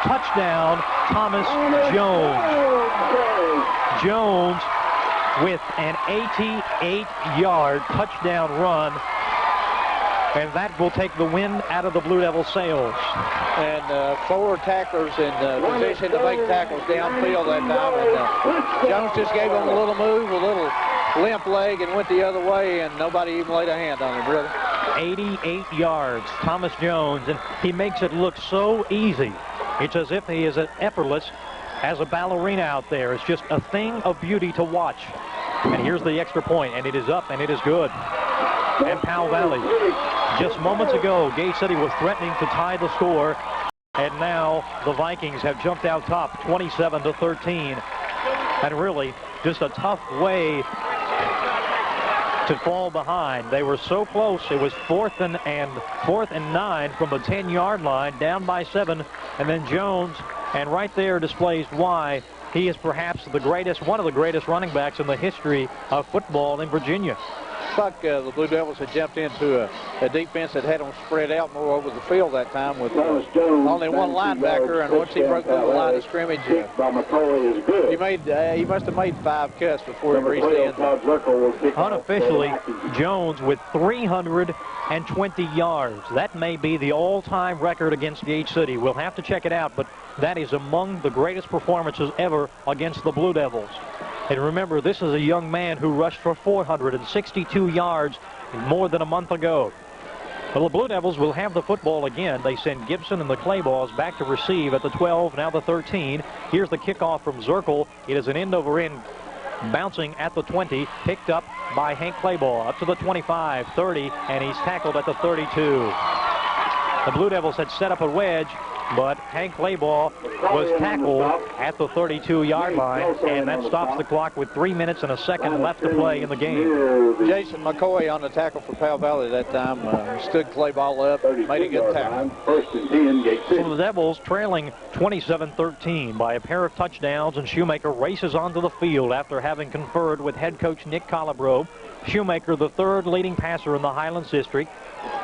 Touchdown, Thomas Jones. Jones with an 88-yard touchdown run, and that will take the wind out of the Blue Devil sails. And 4 tacklers in position to make tackles downfield that time. And Jones just gave him a little move, a little limp leg, and went the other way, and nobody even laid a hand on him, really. 88 yards, Thomas Jones, and he makes it look so easy. It's as if he is effortless as a ballerina out there. It's just a thing of beauty to watch. And here's the extra point, and it is up, and it is good. And Powell Valley, just moments ago, Gate City was threatening to tie the score, and now the Vikings have jumped out top, 27-13. And really, just a tough way to fall behind. They were so close. It was 4th and 9 from the 10-yard line, down by 7, and then Jones And right there displays why he is perhaps the greatest, one of the greatest running backs in the history of football in Virginia. Like the Blue Devils had jumped into a defense that had them spread out more over the field that time with only one linebacker, and once he broke through the line of scrimmage, he must have made 5 cuts before he reached the end zone. Unofficially, Jones with 320 yards. That may be the all-time record against Gate City. We'll have to check it out, but that is among the greatest performances ever against the Blue Devils. And remember, this is a young man who rushed for 462 yards more than a month ago. Well, the Blue Devils will have the football again. They send Gibson and the Clayballs back to receive at the 12, now the 13. Here's the kickoff from Zirkle. It is an end-over-end bouncing at the 20, picked up by Hank Clayball up to the 25, 30, and he's tackled at the 32. The Blue Devils had set up a wedge, but Hank Clayball was tackled at the 32-yard line, and that stops the clock with 3 minutes and a second left to play in the game. Jason McCoy on the tackle for Powell Valley that time stood Clayball up, made a good tackle. So the Devils trailing 27-13 by a pair of touchdowns, and Shoemaker races onto the field after having conferred with head coach Nick Colabro. Shoemaker, the 3rd leading passer in the Highlands District,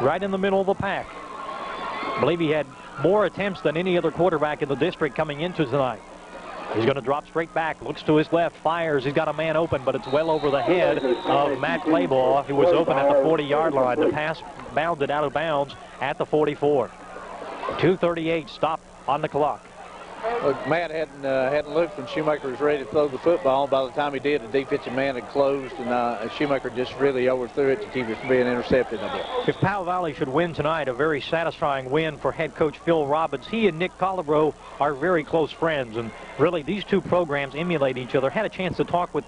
right in the middle of the pack. I believe he had more attempts than any other quarterback in the district coming into tonight. He's going to drop straight back, looks to his left, fires. He's got a man open, but it's well over the head of Matt Clayball, who was open at the 40-yard line. The pass bounded out of bounds at the 44. 2:38 stop on the clock. Look, Matt hadn't looked when Shoemaker was ready to throw the football. By the time he did, the defensive man had closed, and Shoemaker just really overthrew it to keep it from being intercepted. If Powell Valley should win tonight, a very satisfying win for head coach Phil Robbins. He and Nick Colabro are very close friends, and really these two programs emulate each other. Had a chance to talk with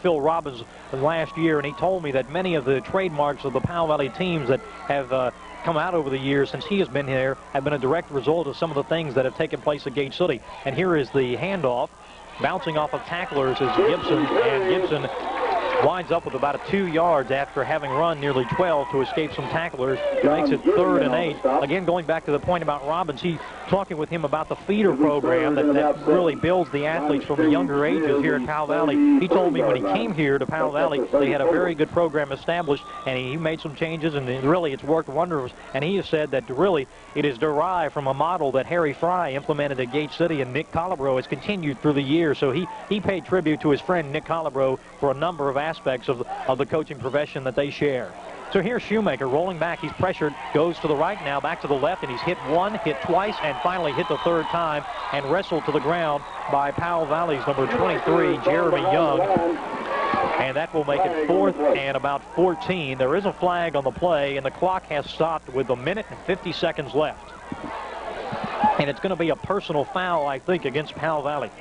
Phil Robbins last year, and he told me that many of the trademarks of the Powell Valley teams that have come out over the years since he has been here have been a direct result of some of the things that have taken place at Gate City. And here is the handoff. Bouncing off of tacklers is Gibson, and Gibson winds up with about 2 yards after having run nearly 12 to escape some tacklers. Makes it 3rd and 8. Again, going back to the point about Robbins, he talking with him about the feeder program that really builds the athletes from the younger ages here at Powell Valley. He told me when he came here to Powell Valley, they had a very good program established, and he made some changes, and really it's worked wonders. And he has said that really it is derived from a model that Harry Fry implemented at Gate City, and Nick Colabro has continued through the years. So he paid tribute to his friend Nick Colabro for a number of aspects of the coaching profession that they share. So here's Shoemaker rolling back. He's pressured, goes to the right now, back to the left, and he's hit one, hit twice, and finally hit the 3rd time and wrestled to the ground by Powell Valley's number 23, Jeremy Young. And that will make it 4th and about 14. There is a flag on the play, and the clock has stopped with 1 minute and 50 seconds left. And it's going to be a personal foul, I think, against Powell Valley.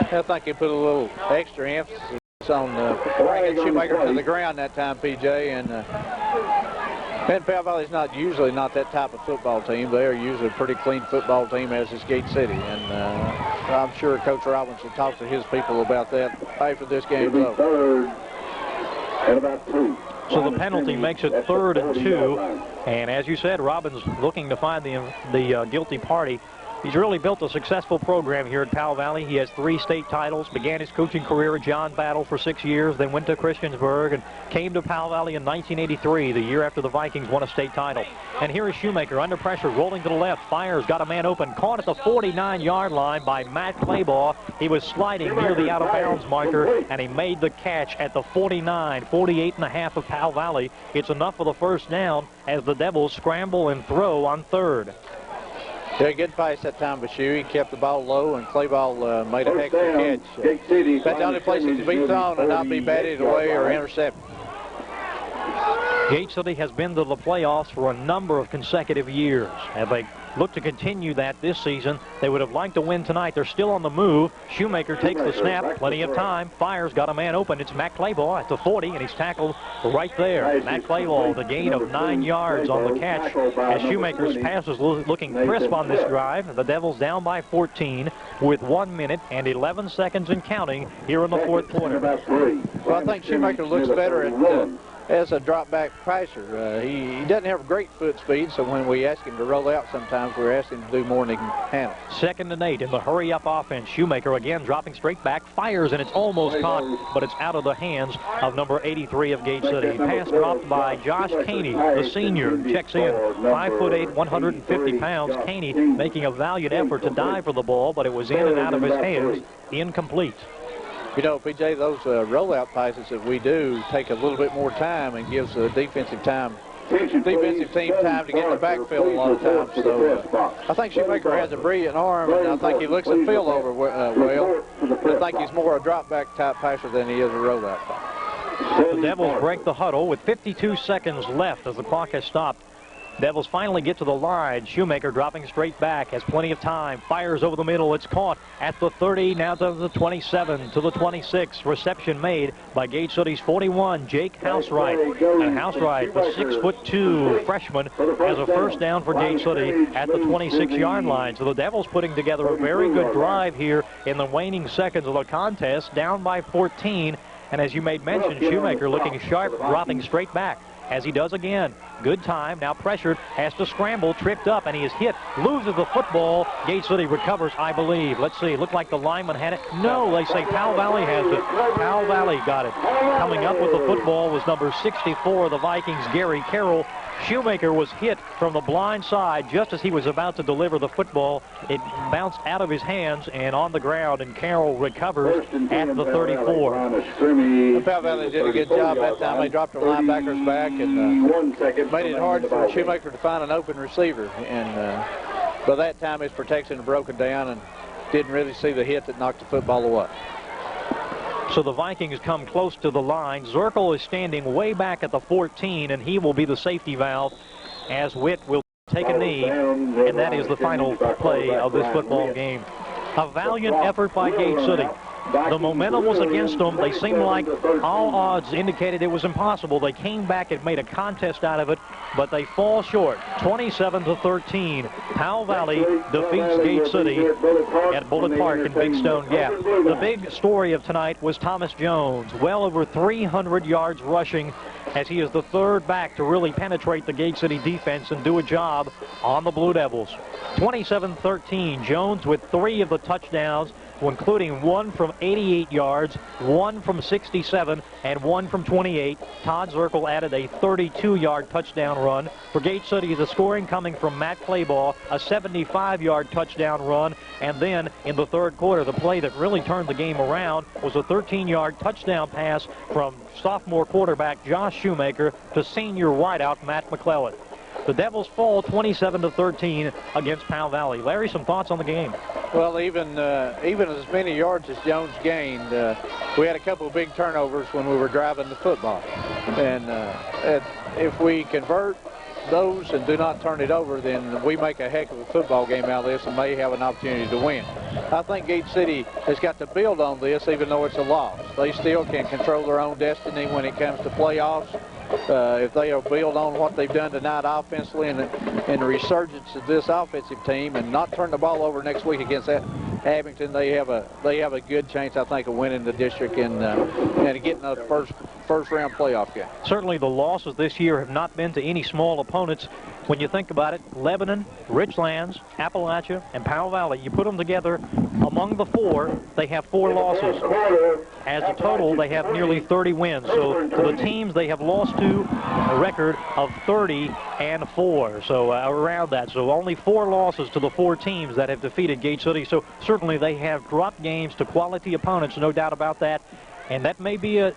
I think he put a little extra emphasis on bringing Shoemaker to the ground that time, PJ, and Powell Valley's usually not that type of football team. They are usually a pretty clean football team, as is Gate City, and I'm sure Coach Robbins will talk to his people about that after this game's over. 3rd and about 2. So the penalty makes it 3rd and 2, and as you said, Robbins looking to find the guilty party. He's really built a successful program here at Powell Valley. He has 3 state titles, began his coaching career at John Battle for 6 years, then went to Christiansburg and came to Powell Valley in 1983, the year after the Vikings won a state title. And here is Shoemaker under pressure, rolling to the left, fires, got a man open, caught at the 49-yard line by Matt Clayball. He was sliding near the out-of-bounds marker, and he made the catch at the 49, 48.5 of Powell Valley. It's enough for the 1st down as the Devils scramble and throw on 3rd. Yeah, good pass that time by Shoe. He kept the ball low, and Clayball made a heck of a catch. That's the only place it can be thrown and not be batted away or intercepted. Gate City has been to the playoffs for a number of consecutive years. Have they look to continue that this season? They would have liked to win tonight. They're still on the move. Shoemaker takes the snap, plenty of time, fires, got a man open. It's Matt Clayball at the 40, and he's tackled right there. Matt Clayball, the gain of 9 yards on the catch, as Shoemaker's pass is looking crisp on this drive. The Devils down by 14 with 1 minute and 11 seconds and counting here in the 4th quarter. Well, I think Shoemaker looks better as a drop back passer. He doesn't have great foot speed, so when we ask him to roll out sometimes we're asking him to do more than he can handle. 2nd and 8 in the hurry up offense. Shoemaker again dropping straight back, fires, and it's almost caught, but it's out of the hands of number 83 of Gate City. Pass dropped by Josh Caney, the senior, checks in. 5'8", 150 pounds. Caney making a valiant effort to dive for the ball, but it was in and out of his hands. Incomplete. You know, PJ, those rollout passes that we do take a little bit more time and gives the defensive team time to get in the backfield a lot of times. So I think Shoemaker has a brilliant arm, and I think he looks at field over well. I think he's more a drop back type passer than he is a rollout passer. The Devils break the huddle with 52 seconds left as the clock has stopped. Devils finally get to the line. Shoemaker dropping straight back, has plenty of time, fires over the middle. It's caught at the 30, now to the 27, to the 26. Reception made by Gate City's 41, Jake Housewright. And Housewright, the 6'2" freshman, has a first down for Gate City at the 26-yard line. So the Devils putting together a very good drive here in the waning seconds of the contest, down by 14. And as you made mention, Shoemaker looking sharp, dropping straight back, as he does again. Good time, now pressured, has to scramble, tripped up, and he is hit, loses the football. Gate City recovers, I believe. Let's see, looked like the lineman had it. No, they say Powell Valley has it. Powell Valley got it. Coming up with the football was number 64 of the Vikings, Gary Carroll. Shoemaker was hit from the blind side just as he was about to deliver the football. It bounced out of his hands and on the ground, and Carroll recovers at the 34. Powell Valley did a good job that time. They dropped the linebackers back and made it hard for Shoemaker to find an open receiver. And by that time his protection had broken down and didn't really see the hit that knocked the football away. So the Vikings come close to the line. Zirkle is standing way back at the 14, and he will be the safety valve as Witt will take a knee, and that is the final play of this football game. A valiant effort by Gate City. The momentum was against them. They seemed like all odds indicated it was impossible. They came back and made a contest out of it, but they fall short. 27-13. Powell Valley defeats Gate City at Bullitt Park in Big Stone Gap. The big story of tonight was Thomas Jones, well over 300 yards rushing, as he is the third back to really penetrate the Gate City defense and do a job on the Blue Devils. 27-13. Jones with 3 of the touchdowns, including 1 from 88 yards, 1 from 67, and 1 from 28. Todd Zirkle added a 32-yard touchdown run. For Gate City, the scoring coming from Matt Claybaugh, a 75-yard touchdown run. And then in the third quarter, the play that really turned the game around was a 13-yard touchdown pass from sophomore quarterback Josh Shoemaker to senior wideout Matt McClellan. The Devils fall 27-13 against Powell Valley. Larry, some thoughts on the game? Well, even as many yards as Jones gained, we had a couple of big turnovers when we were driving the football. And if we convert those and do not turn it over, then we make a heck of a football game out of this and may have an opportunity to win. I think Gate City has got to build on this, even though it's a loss. They still can control their own destiny when it comes to playoffs. If they build on what they've done tonight offensively and the resurgence of this offensive team and not turn the ball over next week against Abington, they have a good chance, I think, of winning the district and getting a first round playoff game. Certainly the losses this year have not been to any small opponents. When you think about it, Lebanon, Richlands, Appalachia, and Powell Valley, you put them together, among the 4, they have 4 losses. As a total, they have nearly 30 wins. So to the teams they have lost to, a record of 30-4. So around that. So only 4 losses to the 4 teams that have defeated Gate City. So certainly they have dropped games to quality opponents, no doubt about that. And that may be a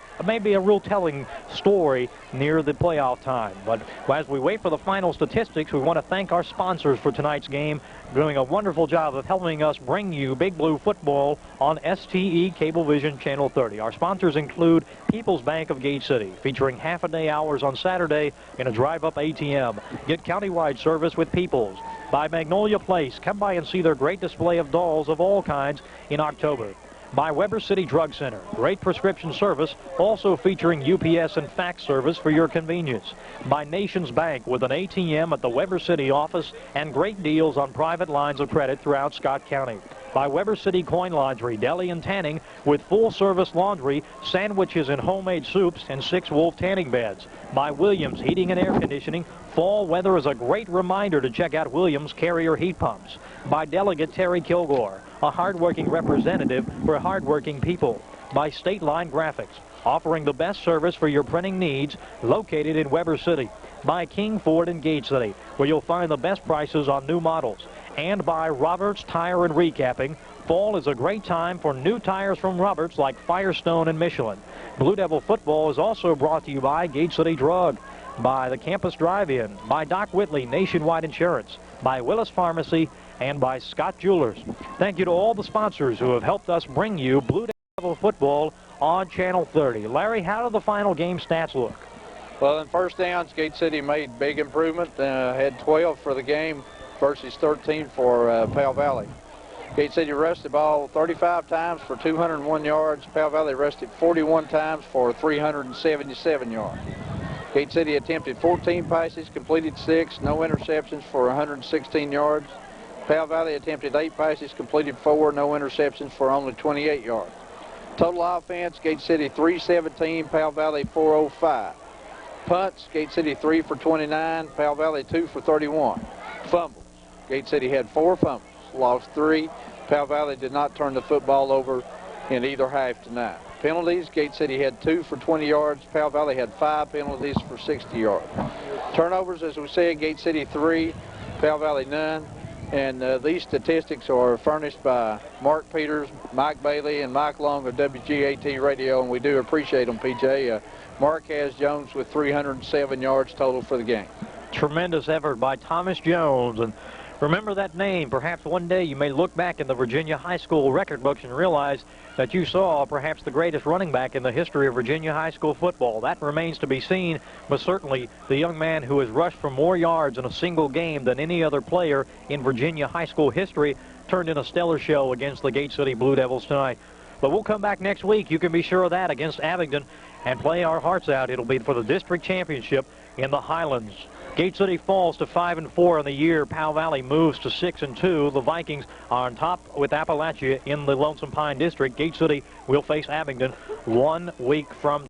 real telling story near the playoff time. But as we wait for the final statistics, we want to thank our sponsors for tonight's game, doing a wonderful job of helping us bring you Big Blue football on STE Cablevision Channel 30. Our sponsors include People's Bank of Gate City, featuring half-a-day hours on Saturday in a drive-up ATM. Get countywide service with People's. By Magnolia Place, come by and see their great display of dolls of all kinds in October. By Weber City Drug Center, great prescription service, also featuring UPS and fax service for your convenience. By Nations Bank, with an ATM at the Weber City office and great deals on private lines of credit throughout Scott County. By Weber City Coin Laundry, deli and tanning with full-service laundry, sandwiches and homemade soups, and 6 Wolf tanning beds. By Williams Heating and Air Conditioning, fall weather is a great reminder to check out Williams Carrier heat pumps. By Delegate Terry Kilgore, a hardworking representative for hardworking people. By State Line Graphics, offering the best service for your printing needs, located in Weber City. By King Ford in Gate City, where you'll find the best prices on new models. And by Roberts Tire and Recapping. Fall is a great time for new tires from Roberts like Firestone and Michelin. Blue Devil football is also brought to you by Gate City Drug, by the Campus Drive-In, by Doc Whitley Nationwide Insurance, by Willis Pharmacy, and by Scott Jewelers. Thank you to all the sponsors who have helped us bring you Blue Devil football on Channel 30. Larry, how do the final game stats look? Well, in first downs, Gate City made big improvement. Had 12 for the game versus 13 for Powell Valley. Gate City rushed the ball 35 times for 201 yards. Powell Valley rushed it 41 times for 377 yards. Gate City attempted 14 passes, completed 6, no interceptions for 116 yards. Powell Valley attempted 8 passes, completed 4, no interceptions for only 28 yards. Total offense, Gate City 317, Powell Valley 405. Punts, Gate City 3 for 29, Powell Valley 2 for 31. Fumbles, Gate City had 4 fumbles, lost 3. Powell Valley did not turn the football over in either half tonight. Penalties, Gate City had 2 for 20 yards, Powell Valley had 5 penalties for 60 yards. Turnovers, as we said, Gate City 3, Powell Valley none. And these statistics are furnished by Mark Peters, Mike Bailey, and Mike Long of WGAT Radio, and we do appreciate them, PJ. Mark has Jones with 307 yards total for the game. Tremendous effort by Thomas Jones. And remember that name. Perhaps one day you may look back in the Virginia high school record books and realize that you saw perhaps the greatest running back in the history of Virginia high school football. That remains to be seen, but certainly the young man who has rushed for more yards in a single game than any other player in Virginia high school history turned in a stellar show against the Gate City Blue Devils tonight. But we'll come back next week, you can be sure of that, against Abingdon and play our hearts out. It'll be for the district championship in the Highlands. Gate City falls to 5-4 in the year. Powell Valley moves to 6-2. The Vikings are on top with Appalachia in the Lonesome Pine District. Gate City will face Abingdon 1 week from